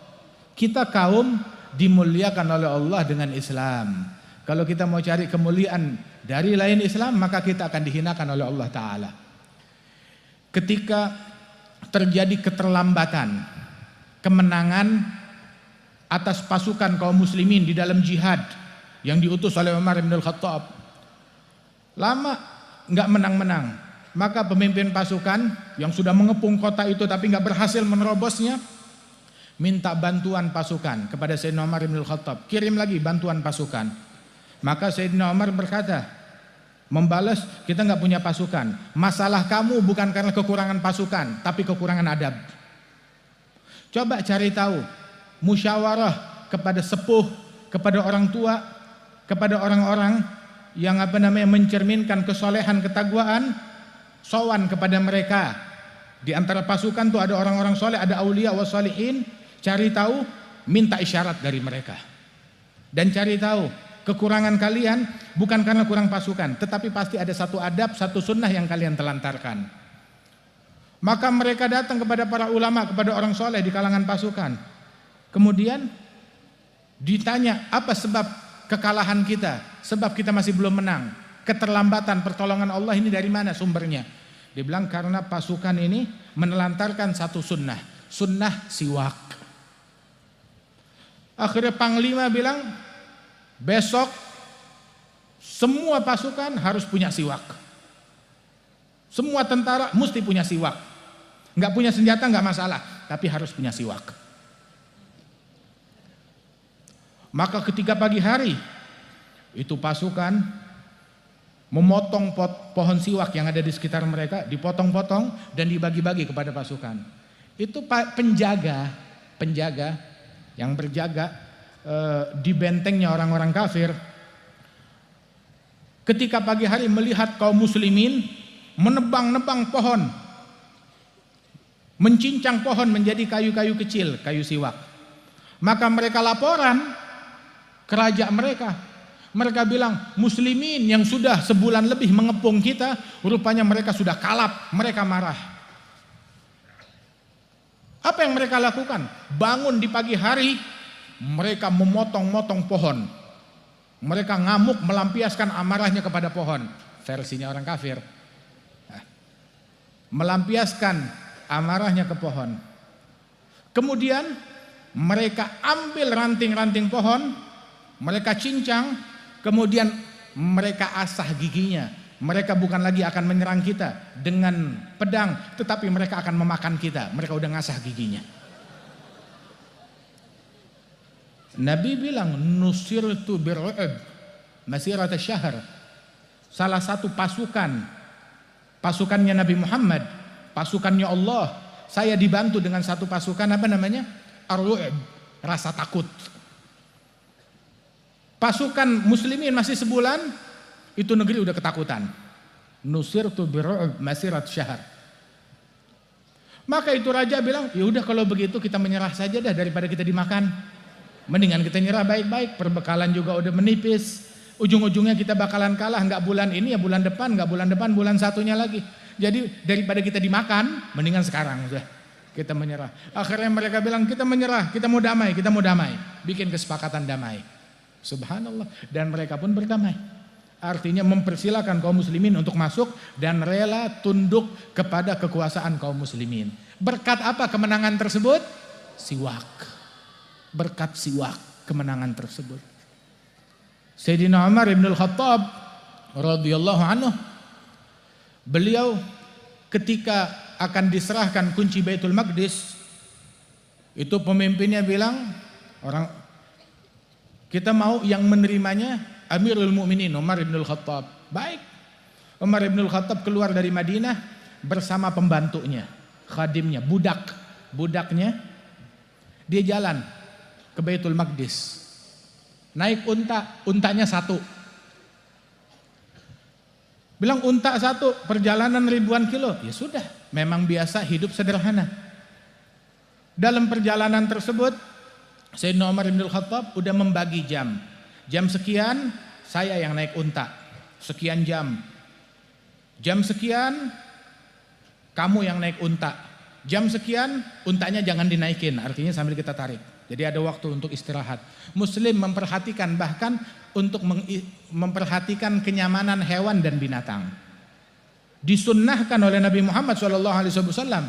Kita kaum dimuliakan oleh Allah dengan Islam. Kalau kita mau cari kemuliaan dari lain Islam, maka kita akan dihinakan oleh Allah Ta'ala. Ketika terjadi keterlambatan kemenangan atas pasukan kaum muslimin di dalam jihad yang diutus oleh Umar bin Al-Khattab, lama nggak menang-menang, maka pemimpin pasukan yang sudah mengepung kota itu tapi nggak berhasil menerobosnya, minta bantuan pasukan kepada Sayyidina Umar bin Al-Khattab, kirim lagi bantuan pasukan. Maka Sayyidina Umar berkata, membalas, kita nggak punya pasukan. Masalah kamu bukan karena kekurangan pasukan, tapi kekurangan adab. Coba cari tahu, musyawarah kepada sepuh, kepada orang tua, kepada orang-orang yang mencerminkan kesolehan, ketakwaan, sowan kepada mereka. Di antara pasukan tuh ada orang-orang soleh, ada aulia wa sholihin. Cari tahu, minta isyarat dari mereka. Dan cari tahu, kekurangan kalian bukan karena kurang pasukan, tetapi pasti ada satu adab, satu sunnah yang kalian telantarkan. Maka mereka datang kepada para ulama, kepada orang soleh di kalangan pasukan. Kemudian ditanya, apa sebab kekalahan kita? Sebab kita masih belum menang. Keterlambatan pertolongan Allah ini dari mana sumbernya? Dia bilang karena pasukan ini menelantarkan satu sunnah, sunnah siwak. Akhirnya panglima bilang, besok semua pasukan harus punya siwak. Semua tentara mesti punya siwak. Nggak punya senjata nggak masalah, tapi harus punya siwak. Maka ketika pagi hari itu pasukan memotong pohon siwak yang ada di sekitar mereka, dipotong-potong dan dibagi-bagi kepada pasukan. Itu penjaga yang berjaga di bentengnya orang-orang kafir. Ketika pagi hari melihat kaum muslimin menebang-nebang pohon, mencincang pohon menjadi kayu-kayu kecil, kayu siwak, maka mereka laporan ke raja mereka. Mereka bilang, muslimin yang sudah sebulan lebih mengepung kita, rupanya mereka sudah kalap, mereka marah. Apa yang mereka lakukan? Bangun di pagi hari, mereka memotong-motong pohon. Mereka ngamuk melampiaskan amarahnya kepada pohon. Versinya orang kafir. Nah, melampiaskan amarahnya ke pohon. Kemudian mereka ambil ranting-ranting pohon, mereka cincang, kemudian mereka asah giginya. Mereka bukan lagi akan menyerang kita dengan pedang, tetapi mereka akan memakan kita. Mereka udah ngasah giginya. Nabi bilang, nusirtu bir'ub masirata syahr. Salah satu pasukannya Nabi Muhammad, pasukannya Allah, saya dibantu dengan satu pasukan, apa namanya? Ar-ru'ub, rasa takut. Pasukan muslimin masih sebulan, itu negeri udah ketakutan. Nusirtu bir'ub masirat syahr. Maka itu raja bilang, ya udah kalau begitu kita menyerah saja dah daripada kita dimakan. Mendingan kita nyerah baik-baik, perbekalan juga udah menipis. Ujung-ujungnya kita bakalan kalah, nggak bulan ini ya bulan depan, nggak bulan depan, bulan satunya lagi. Jadi daripada kita dimakan, mendingan sekarang udah kita menyerah. Akhirnya mereka bilang kita menyerah, kita mau damai, bikin kesepakatan damai. Subhanallah, dan mereka pun berdamai. Artinya mempersilahkan kaum muslimin untuk masuk dan rela tunduk kepada kekuasaan kaum muslimin. Berkat apa kemenangan tersebut? Siwak. Berkat siwak kemenangan tersebut. Sayyidina Umar ibn al-Khattab radhiyallahu anhu, beliau ketika akan diserahkan kunci Baitul Maqdis, itu pemimpinnya bilang, kita mau yang menerimanya Amirul Mukminin Umar ibn al-Khattab. Baik. Umar ibn al-Khattab keluar dari Madinah bersama pembantunya, khadimnya, budaknya. Dia jalan ke Baitul Maqdis. Naik untanya satu. Bilang unta satu, perjalanan ribuan kilo. Ya sudah, memang biasa hidup sederhana. Dalam perjalanan tersebut, Sayyidina Umar bin Khattab udah membagi jam. Jam sekian saya yang naik unta, sekian jam. Jam sekian kamu yang naik unta. Jam sekian untanya jangan dinaikin, artinya sambil kita tarik. Jadi ada waktu untuk istirahat. Muslim memperhatikan, bahkan untuk memperhatikan kenyamanan hewan dan binatang. Disunnahkan oleh Nabi Muhammad SAW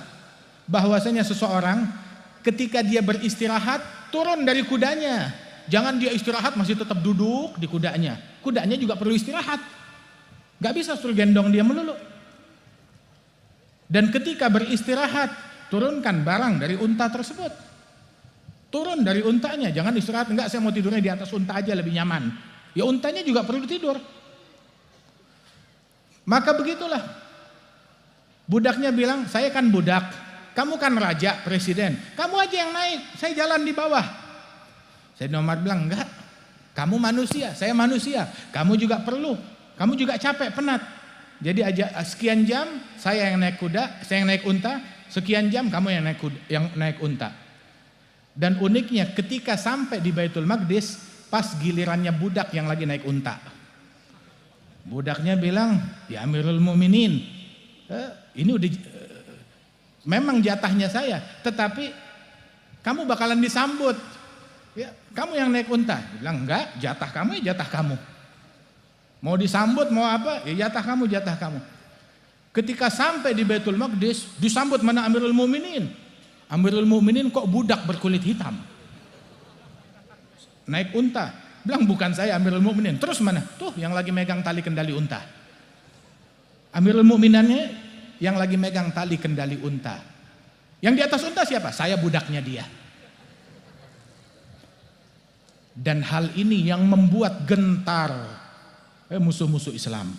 bahwasanya seseorang ketika dia beristirahat turun dari kudanya. Jangan dia istirahat masih tetap duduk di kudanya. Kudanya juga perlu istirahat. Gak bisa suruh gendong dia melulu. Dan ketika beristirahat, turunkan barang dari unta tersebut. Turun dari untanya, jangan istirahat, enggak saya mau tidurnya di atas unta aja lebih nyaman. Ya untanya juga perlu tidur. Maka begitulah. Budaknya bilang, saya kan budak, kamu kan raja, presiden, kamu aja yang naik, saya jalan di bawah. Sayyidina Umar bilang, enggak, kamu manusia, saya manusia, kamu juga perlu, kamu juga capek, penat. Jadi aja sekian jam saya yang naik kuda, saya yang naik unta, sekian jam kamu yang naik unta. Dan uniknya ketika sampai di Baitul Maqdis, pas gilirannya budak yang lagi naik unta. Budaknya bilang, ya Amirul Mukminin, ini udah memang jatahnya saya, tetapi kamu bakalan disambut. Ya, kamu yang naik unta. Dia bilang, enggak, jatah kamu ya jatah kamu. Mau disambut mau apa? Ya jatah kamu. Ketika sampai di Baitul Maqdis, disambut mana Amirul Mukminin? Amirul Mukminin kok budak berkulit hitam, naik unta. Bilang bukan saya Amirul Mukminin. Terus mana? Tuh yang lagi megang tali kendali unta. Amirul Mukminannya yang lagi megang tali kendali unta. Yang di atas unta siapa? Saya budaknya dia. Dan hal ini yang membuat gentar musuh-musuh Islam.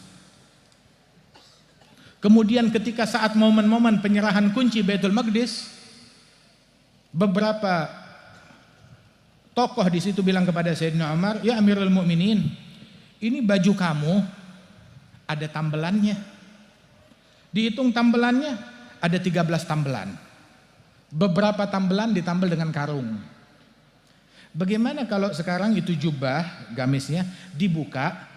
Kemudian ketika saat momen-momen penyerahan kunci Baitul Maqdis, beberapa tokoh di situ bilang kepada Sayyidina Umar, ya Amirul Mukminin, ini baju kamu ada tambelannya. Dihitung tambelannya ada 13 tambelan. Beberapa tambelan ditambel dengan karung. Bagaimana kalau sekarang itu jubah gamisnya dibuka,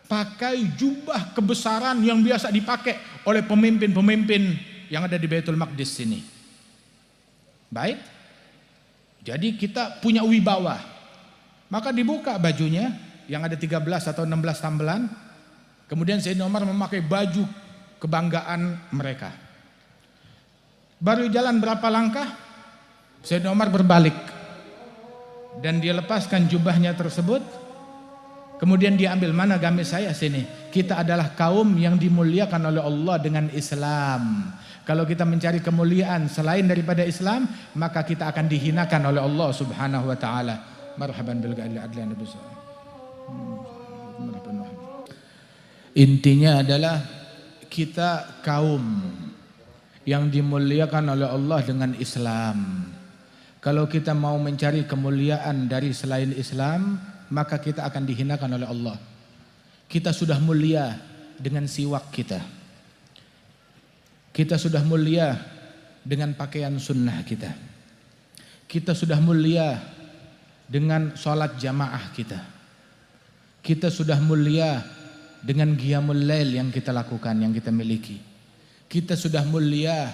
pakai jubah kebesaran yang biasa dipakai oleh pemimpin-pemimpin yang ada di Baitul Maqdis sini. Baik, jadi kita punya wibawa. Maka dibuka bajunya yang ada 13 atau 16 tambelan. Kemudian Sayyidina Umar memakai baju kebanggaan mereka. Baru jalan berapa langkah, Sayyidina Umar berbalik dan dia lepaskan jubahnya tersebut. Kemudian dia ambil, mana gamis saya, sini. Kita adalah kaum yang dimuliakan oleh Allah dengan Islam. Kalau kita mencari kemuliaan selain daripada Islam, maka kita akan dihinakan oleh Allah Subhanahu wa taala. Marhaban bil adlan. Intinya adalah kita kaum yang dimuliakan oleh Allah dengan Islam. Kalau kita mau mencari kemuliaan dari selain Islam, maka kita akan dihinakan oleh Allah. Kita sudah mulia dengan siwak kita. Kita sudah mulia dengan pakaian sunnah kita. Kita sudah mulia dengan sholat jamaah kita. Kita sudah mulia dengan qiyamul lail yang kita lakukan, yang kita miliki. Kita sudah mulia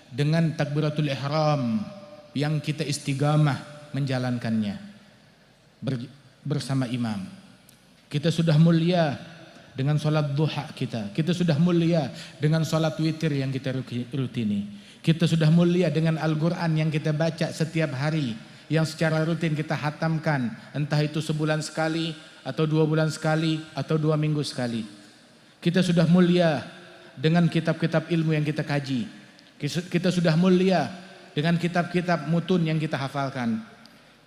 dengan takbiratul ihram yang kita istiqamah menjalankannya bersama imam. Kita sudah mulia dengan sholat duha kita. Kita sudah mulia dengan sholat witir yang kita rutini. Kita sudah mulia dengan Al-Quran yang kita baca setiap hari, yang secara rutin kita hatamkan, entah itu sebulan sekali atau 2 bulan sekali atau 2 minggu sekali. Kita sudah mulia dengan kitab-kitab ilmu yang kita kaji. Kita sudah mulia dengan kitab-kitab mutun yang kita hafalkan.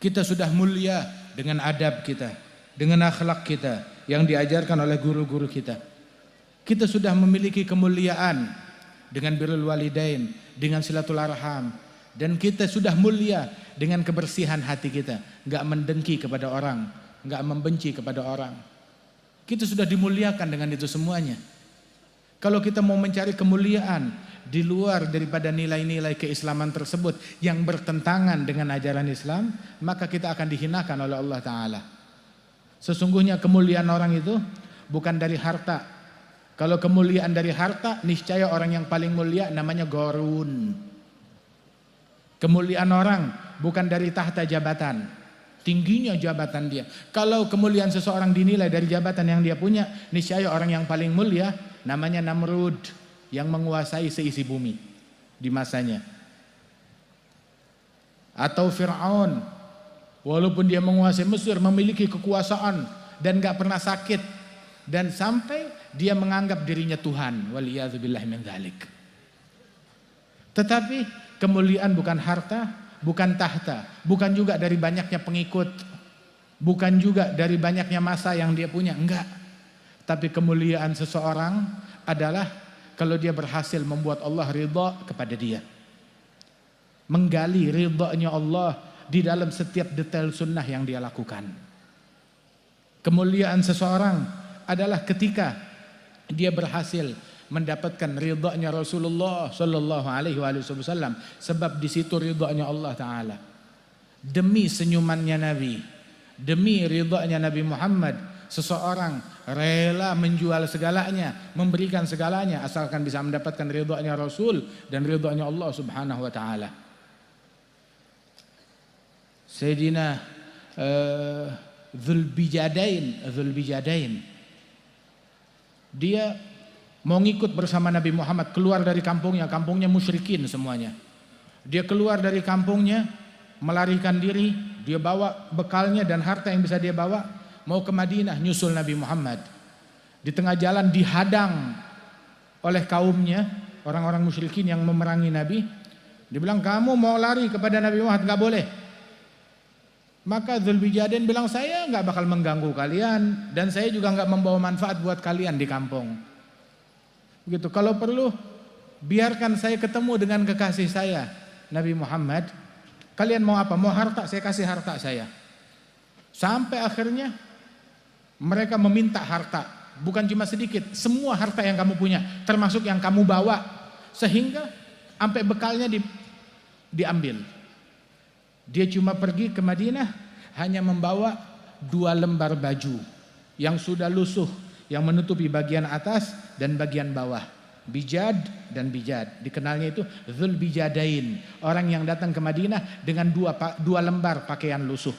Kita sudah mulia dengan adab kita, dengan akhlak kita yang diajarkan oleh guru-guru kita. Kita sudah memiliki kemuliaan dengan birrul walidain, dengan silaturahim, dan kita sudah mulia dengan kebersihan hati kita, enggak mendengki kepada orang, enggak membenci kepada orang. Kita sudah dimuliakan dengan itu semuanya. Kalau kita mau mencari kemuliaan di luar daripada nilai-nilai keislaman tersebut yang bertentangan dengan ajaran Islam, maka kita akan dihinakan oleh Allah Ta'ala. Sesungguhnya kemuliaan orang itu bukan dari harta. Kalau kemuliaan dari harta, niscaya orang yang paling mulia namanya Qarun. Kemuliaan orang bukan dari tahta jabatan, tingginya jabatan dia. Kalau kemuliaan seseorang dinilai dari jabatan yang dia punya, niscaya orang yang paling mulia namanya Namrud yang menguasai seisi bumi di masanya. Atau Fir'aun, walaupun dia menguasai Mesir, memiliki kekuasaan dan gak pernah sakit, dan sampai dia menganggap dirinya Tuhan. Waliyadzubillahi min dzalik. Tetapi kemuliaan bukan harta, bukan tahta, bukan juga dari banyaknya pengikut, bukan juga dari banyaknya masa yang dia punya, enggak. Tapi kemuliaan seseorang adalah kalau dia berhasil membuat Allah ridha kepada dia, menggali ridhanya Allah di dalam setiap detail sunnah yang dia lakukan. Kemuliaan seseorang adalah ketika dia berhasil mendapatkan ridhanya Rasulullah sallallahu alaihi wasallam, sebab di situ ridhanya Allah Taala. Demi senyumannya Nabi, demi ridhanya Nabi Muhammad, seseorang rela menjual segalanya, memberikan segalanya asalkan bisa mendapatkan ridhanya Rasul dan ridhanya Allah Subhanahu wa taala. Sayyidina Dzulbijadain, dia mau ngikut bersama Nabi Muhammad keluar dari kampungnya, kampungnya musyrikin semuanya. Dia keluar dari kampungnya, melarikan diri, dia bawa bekalnya dan harta yang bisa dia bawa, mau ke Madinah nyusul Nabi Muhammad. Di tengah jalan dihadang oleh kaumnya, orang-orang musyrikin yang memerangi Nabi. Dia bilang, kamu mau lari kepada Nabi Muhammad, gak boleh. Maka Dzulbijadain bilang, saya gak bakal mengganggu kalian, dan saya juga gak membawa manfaat buat kalian di kampung. Begitu, kalau perlu biarkan saya ketemu dengan kekasih saya Nabi Muhammad. Kalian mau apa? Mau harta? Saya kasih harta saya. Sampai akhirnya mereka meminta harta, bukan cuma sedikit, semua harta yang kamu punya, termasuk yang kamu bawa, sehingga sampai bekalnya diambil. Dia cuma pergi ke Madinah hanya membawa 2 lembar baju yang sudah lusuh, yang menutupi bagian atas dan bagian bawah. Bijad dan bijad, dikenalnya itu Dzulbijadain, orang yang datang ke Madinah dengan 2 lembar pakaian lusuh.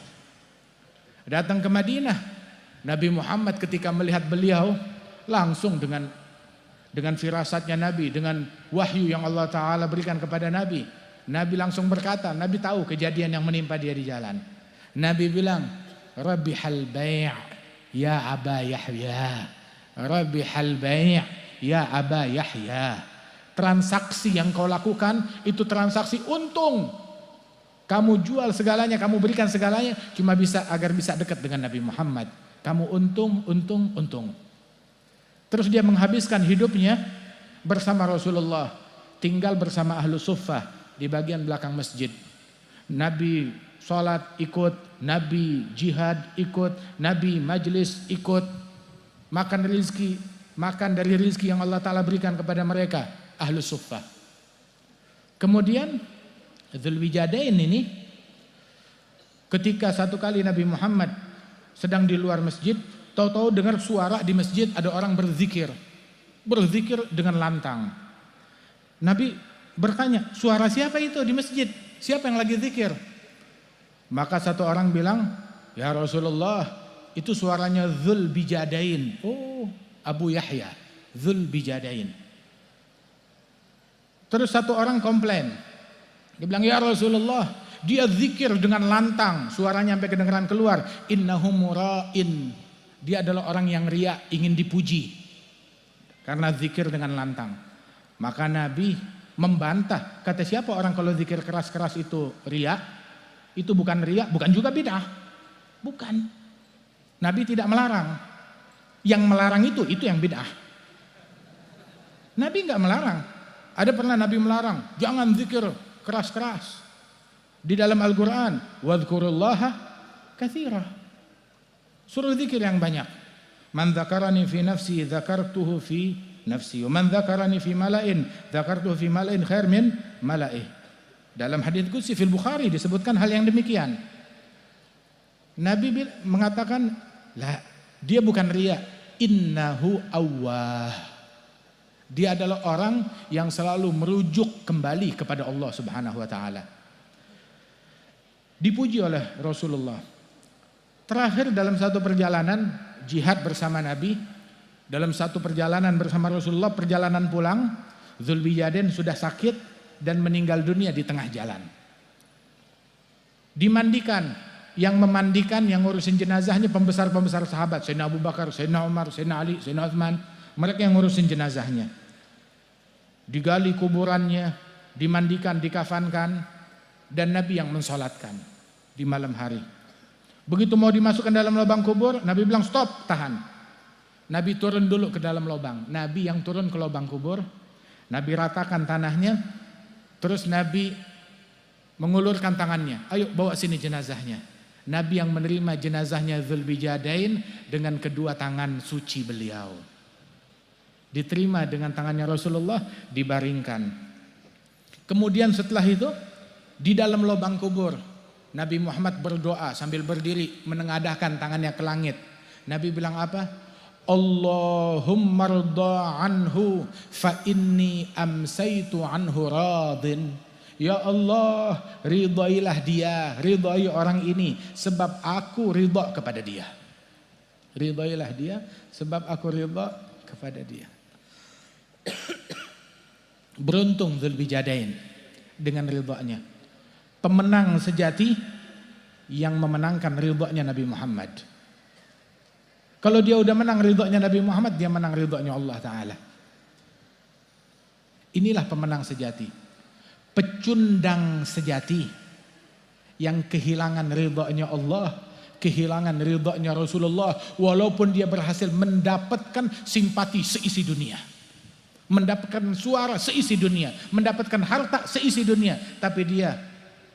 Datang ke Madinah, Nabi Muhammad ketika melihat beliau langsung dengan dengan firasatnya Nabi, dengan wahyu yang Allah Ta'ala berikan kepada Nabi. Nabi langsung berkata, Nabi tahu kejadian yang menimpa dia di jalan. Nabi bilang, Rabihal bai' ya Aba Yahya. Rabihal bai' ya Aba Yahya. Transaksi yang kau lakukan itu transaksi untung. Kamu jual segalanya, kamu berikan segalanya cuma agar bisa dekat dengan Nabi Muhammad. Kamu untung. Terus dia menghabiskan hidupnya bersama Rasulullah, tinggal bersama ahlu suffah di bagian belakang masjid. Nabi sholat ikut, Nabi jihad ikut, Nabi majlis ikut, makan dari rizki yang Allah Ta'ala berikan kepada mereka, ahlu suffah. Kemudian Dzulwijadain ini, ketika satu kali Nabi Muhammad sedang di luar masjid, tahu-tahu dengar suara di masjid ada orang berzikir dengan lantang. Nabi bertanya, suara siapa itu di masjid? Siapa yang lagi zikir? Maka satu orang bilang, ya Rasulullah, itu suaranya Dzulwijadain. Oh, Abu Yahya, Dzulwijadain. Terus satu orang komplain. Dia bilang, ya Rasulullah, dia zikir dengan lantang, suaranya sampai kedengaran keluar. Innahu mura'in. Dia adalah orang yang riya, ingin dipuji karena zikir dengan lantang. Maka Nabi membantah, kata siapa orang kalau zikir keras-keras itu riya? Itu bukan riya, bukan juga bid'ah. Bukan. Nabi tidak melarang. Yang melarang itu yang bid'ah. Nabi enggak melarang. Ada pernah Nabi melarang, jangan zikir keras-keras. Di dalam Al-Quran, wadhkurullaha katsira. Suruh zikir yang banyak. Man dzakarani fi nafsi dzakartuhu fi nafsi, wa man dzakarani fi mala'in dzakartuhu fi mala'in khair min mala'ih. Dalam hadits qudsi fil Bukhari disebutkan hal yang demikian. Nabi mengatakan, lah, dia bukan riya, innahu awwah. Dia adalah orang yang selalu merujuk kembali kepada Allah Subhanahu wa taala. Dipuji oleh Rasulullah. Terakhir dalam satu perjalanan jihad bersama Nabi, dalam satu perjalanan bersama Rasulullah, perjalanan pulang, Dzulwijadain sudah sakit dan meninggal dunia di tengah jalan. Dimandikan, yang memandikan, yang ngurusin jenazahnya pembesar-pembesar sahabat, Sayyidina Abu Bakar, Sayyidina Umar, Sayyidina Ali, Sayyidina Utsman. Mereka yang ngurusin jenazahnya. Digali kuburannya, dimandikan, dikafankan, dan Nabi yang mensolatkan di malam hari. Begitu mau dimasukkan dalam lubang kubur, Nabi bilang stop, tahan. Nabi turun dulu ke dalam lubang. Nabi yang turun ke lubang kubur, Nabi ratakan tanahnya, terus Nabi mengulurkan tangannya, ayo bawa sini jenazahnya. Nabi yang menerima jenazahnya Dzulwijadain dengan kedua tangan suci beliau. Diterima dengan tangannya Rasulullah, dibaringkan. Kemudian setelah itu di dalam lubang kubur Nabi Muhammad berdoa sambil berdiri menengadahkan tangannya ke langit. Nabi bilang apa? Allahumma rda anhu fa inni amsaitu anhu radin. Ya Allah, ridailah dia, ridai orang ini sebab aku ridha kepada dia. Ridailah dia sebab aku ridha kepada dia. Beruntung Dzulwijadain dengan ridhonya. Pemenang sejati yang memenangkan ridhonya Nabi Muhammad. Kalau dia udah menang ridhonya Nabi Muhammad, dia menang ridhonya Allah Ta'ala. Inilah pemenang sejati. Pecundang sejati yang kehilangan ridhonya Allah, kehilangan ridhonya Rasulullah, walaupun dia berhasil mendapatkan simpati seisi dunia, mendapatkan suara seisi dunia, mendapatkan harta seisi dunia, tapi dia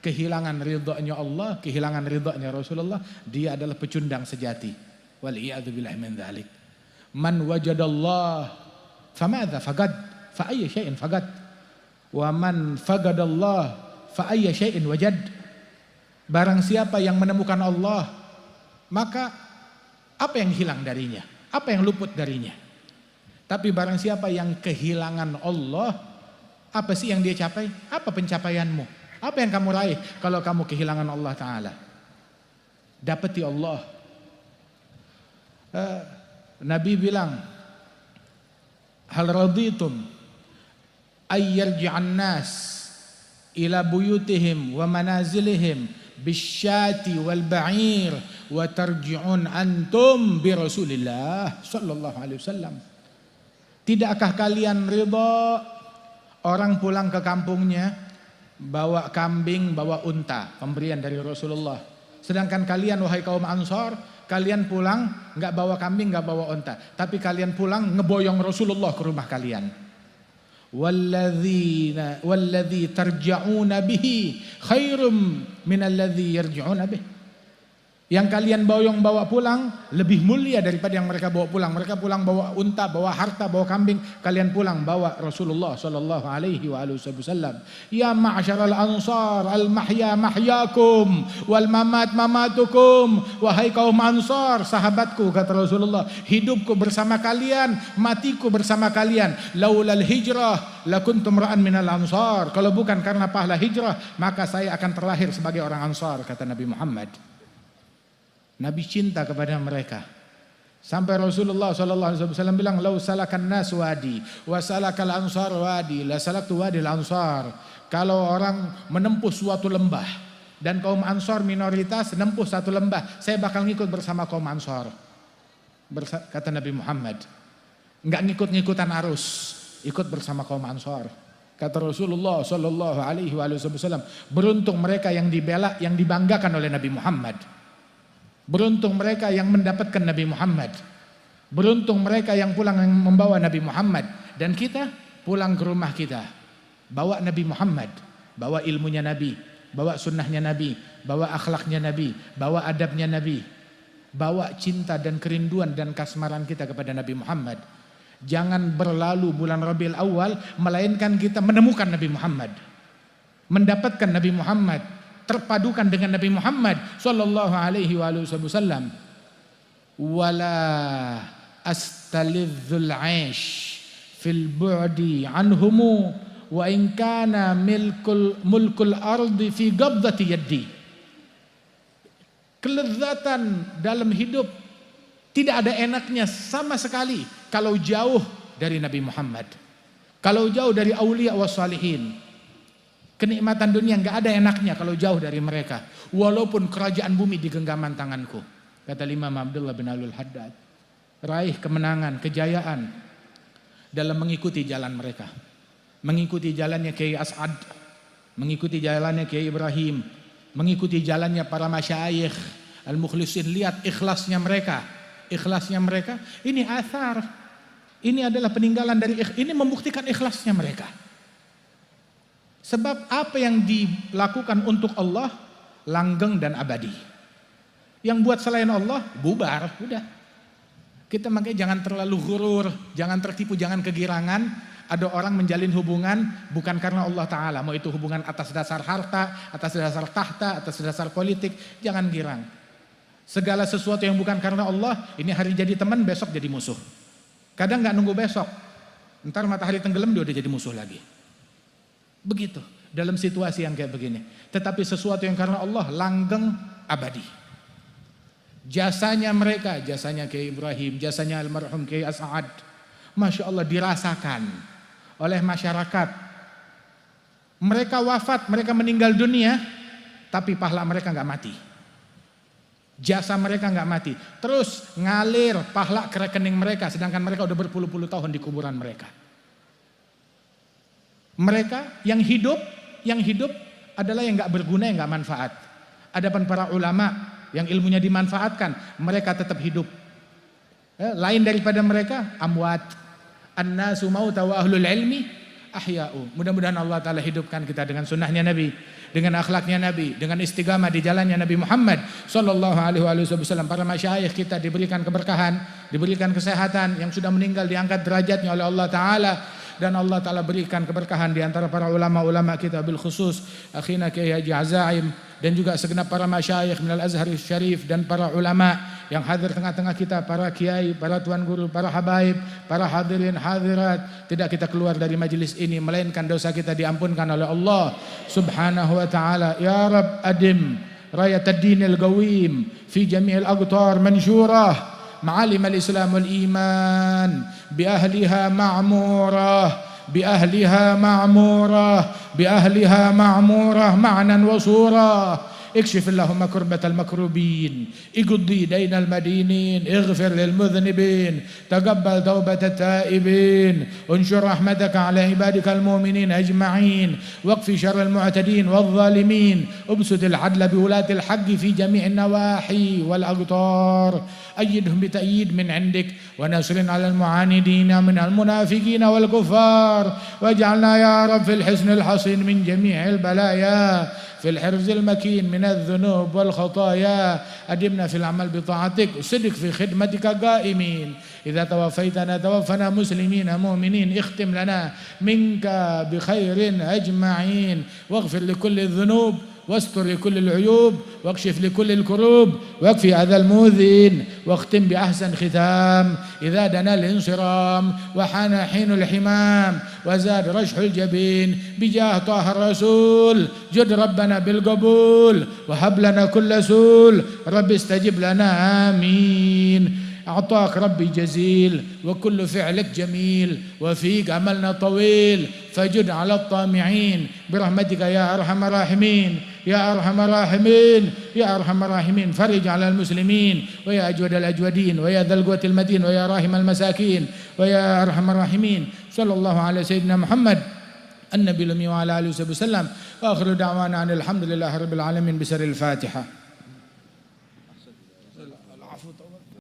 kehilangan ridhonya Allah, kehilangan ridhonya Rasulullah. Dia adalah pecundang sejati. Wal'iyadzubillah min dzalik. Man wajadallah famadza faqad fa ayya syai'in faqad wa man faqadallah fa ayya syai'in wajad. Barang siapa yang menemukan Allah, maka apa yang hilang darinya? Apa yang luput darinya? Tapi barang siapa yang kehilangan Allah, apa sih yang dia capai? Apa pencapaianmu? Apa yang kamu raih kalau kamu kehilangan Allah Ta'ala? Dapati Allah. Nabi bilang, hal raditum ay yarji'an nas ila buyutihim wa manazilihim bisyati wal ba'ir wa tarji'un antum bi Rasulillah sallallahu alaihi wasallam. Tidakkah kalian ridha orang pulang ke kampungnya bawa kambing, bawa unta, pemberian dari Rasulullah. Sedangkan kalian wahai kaum Ansar, kalian pulang enggak bawa kambing, enggak bawa unta, tapi kalian pulang ngeboyong Rasulullah ke rumah kalian. Walladzi tarja'una bihi khairum minalladzi yarji'una bih. Yang kalian boyong bawa pulang lebih mulia daripada yang mereka bawa pulang. Mereka pulang bawa unta, bawa harta, bawa kambing. Kalian pulang bawa Rasulullah sallallahu alaihi wasallam. Ya ma'syaral ansar, al mahya mahyakum wal mamat mamatukum. Wahai kaum Ansar, sahabatku, kata Rasulullah, hidupku bersama kalian, matiku bersama kalian. Laulal hijrah lakuntum ra'an minal ansar. Kalau bukan karena pahala hijrah, maka saya akan terlahir sebagai orang Ansar, kata Nabi Muhammad. Nabi cinta kepada mereka. Sampai Rasulullah SAW bilang, "Lau salakan nas wadi, wa salakal ansar wadi, la salaktu wadil ansar." Kalau orang menempuh suatu lembah dan kaum Ansar minoritas menempuh satu lembah, saya bakal ngikut bersama kaum Ansar. Kata Nabi Muhammad. Enggak ngikut-ngikutan arus, ikut bersama kaum Ansar. Kata Rasulullah SAW, beruntung mereka yang dibela, yang dibanggakan oleh Nabi Muhammad. Beruntung mereka yang mendapatkan Nabi Muhammad. Beruntung mereka yang pulang yang membawa Nabi Muhammad. Dan kita pulang ke rumah kita, bawa Nabi Muhammad, bawa ilmunya Nabi, bawa sunnahnya Nabi, bawa akhlaknya Nabi, bawa adabnya Nabi, bawa cinta dan kerinduan dan kasmaran kita kepada Nabi Muhammad. Jangan berlalu bulan Rabiul Awal melainkan kita menemukan Nabi Muhammad, mendapatkan Nabi Muhammad, terpadukan dengan Nabi Muhammad sallallahu alaihi wasallam. Wala astalidzul 'aish fil bu'di anhumu wa in kana mulkul ardi fi qabdati yaddi. Kelezatan dalam hidup tidak ada enaknya sama sekali kalau jauh dari Nabi Muhammad, kalau jauh dari aulia wassalihin. Kenikmatan dunia enggak ada enaknya kalau jauh dari mereka. Walaupun kerajaan bumi di genggaman tanganku. Kata Imam Abdullah bin Alul Haddad. Raih kemenangan, kejayaan dalam mengikuti jalan mereka. Mengikuti jalannya Kiai As'ad, mengikuti jalannya Kiai Ibrahim, mengikuti jalannya para masyayikh al-mukhlisin. Lihat ikhlasnya mereka. Ikhlasnya mereka. Ini athar. Ini adalah peninggalan dari ini membuktikan ikhlasnya mereka. Sebab apa yang dilakukan untuk Allah langgeng dan abadi. Yang buat selain Allah bubar, udah. Kita makanya jangan terlalu ghurur, jangan tertipu, jangan kegirangan. Ada orang menjalin hubungan bukan karena Allah Ta'ala. Mau itu hubungan atas dasar harta, atas dasar tahta, atas dasar politik, jangan girang. Segala sesuatu yang bukan karena Allah, ini hari jadi teman, besok jadi musuh. Kadang gak nunggu besok, ntar matahari tenggelam dia udah jadi musuh lagi. Begitu dalam situasi yang kayak begini. Tetapi sesuatu yang karena Allah langgeng abadi. Jasanya mereka, jasanya Kiai Ibrahim, jasanya almarhum Kiai As'ad, Masya Allah dirasakan oleh masyarakat. Mereka wafat, mereka meninggal dunia, tapi pahala mereka gak mati. Jasa mereka gak mati. Terus ngalir pahala ke rekening mereka, sedangkan mereka udah berpuluh-puluh tahun di kuburan mereka. Mereka yang hidup adalah yang gak berguna, yang gak manfaat. Adapun para ulama yang ilmunya dimanfaatkan, mereka tetap hidup. Lain daripada mereka, amwat. An-nasu mauta wa ahlul ilmi ahya'u. Mudah-mudahan Allah Ta'ala hidupkan kita dengan sunnahnya Nabi, dengan akhlaknya Nabi, dengan istiqamah di jalannya Nabi Muhammad sallallahu alaihi wasallam. Para masyayikh kita diberikan keberkahan, diberikan kesehatan, yang sudah meninggal diangkat derajatnya oleh Allah Ta'ala. Dan Allah Ta'ala berikan keberkahan di antara para ulama-ulama kita, bil khusus akhina Kiai Haji Azaim, dan juga segenap para masyayikh minal Azhar Syarif, dan para ulama yang hadir tengah-tengah kita, para kiai, para tuan guru, para habaib, para hadirin hadirat. Tidak kita keluar dari majlis ini melainkan dosa kita diampunkan oleh Allah Subhanahu wa Ta'ala. Ya Rabb adim rayat ad-dinil qawim fi jami'il aqtar mansyurah معالم الإسلام والإيمان بأهلها معمورة، بأهلها معمورة، بأهلها معمورة معنى وصورة. اكشف اللهم كربة المكروبين، اقضي دين المدينين، اغفر للمذنبين، تقبل توبة التائبين، انشر رحمتك على عبادك المؤمنين أجمعين، واكف شر المعتدين والظالمين، ابسط العدل بولاة الحق في جميع النواحي والأقطار، أيدهم بتأييد من عندك ونصر على المعاندين من المنافقين والكفار، واجعلنا يا رب في الحصن الحصين من جميع البلايا، في الحرز المكين من الذنوب والخطايا، أدمنا في العمل بطاعتك، صدق في خدمتك قائمين. إذا توفيتنا توفنا مسلمين مؤمنين، اختم لنا منك بخير أجمعين، واغفر لكل الذنوب، واستر لكل العيوب، واكشف لكل الكروب، واكفي أذى المؤذين، واختم بأحسن ختام. إذا دنا الانصرام وحان حين الحمام وزاد رشح الجبين، بجاه طه الرسول جد ربنا بالقبول، وهب لنا كل سول، رب استجب لنا آمين. أعطاك ربي جزيل، وكل فعلك جميل، وفيك عملنا طويل، فجد على الطامعين برحمتك يا أرحم الراحمين، يا أرحم الراحمين، يا أرحم الراحمين. فرج على المسلمين، ويا أجود الأجودين، ويا ذا القوة المتين، ويا راحم المساكين، ويا أرحم الراحمين. صلى الله على سيدنا محمد النبي الأمي وعلى آله وصحبه وسلم، وآخر دعوانا أن الحمد لله رب العالمين بسر الفاتحة.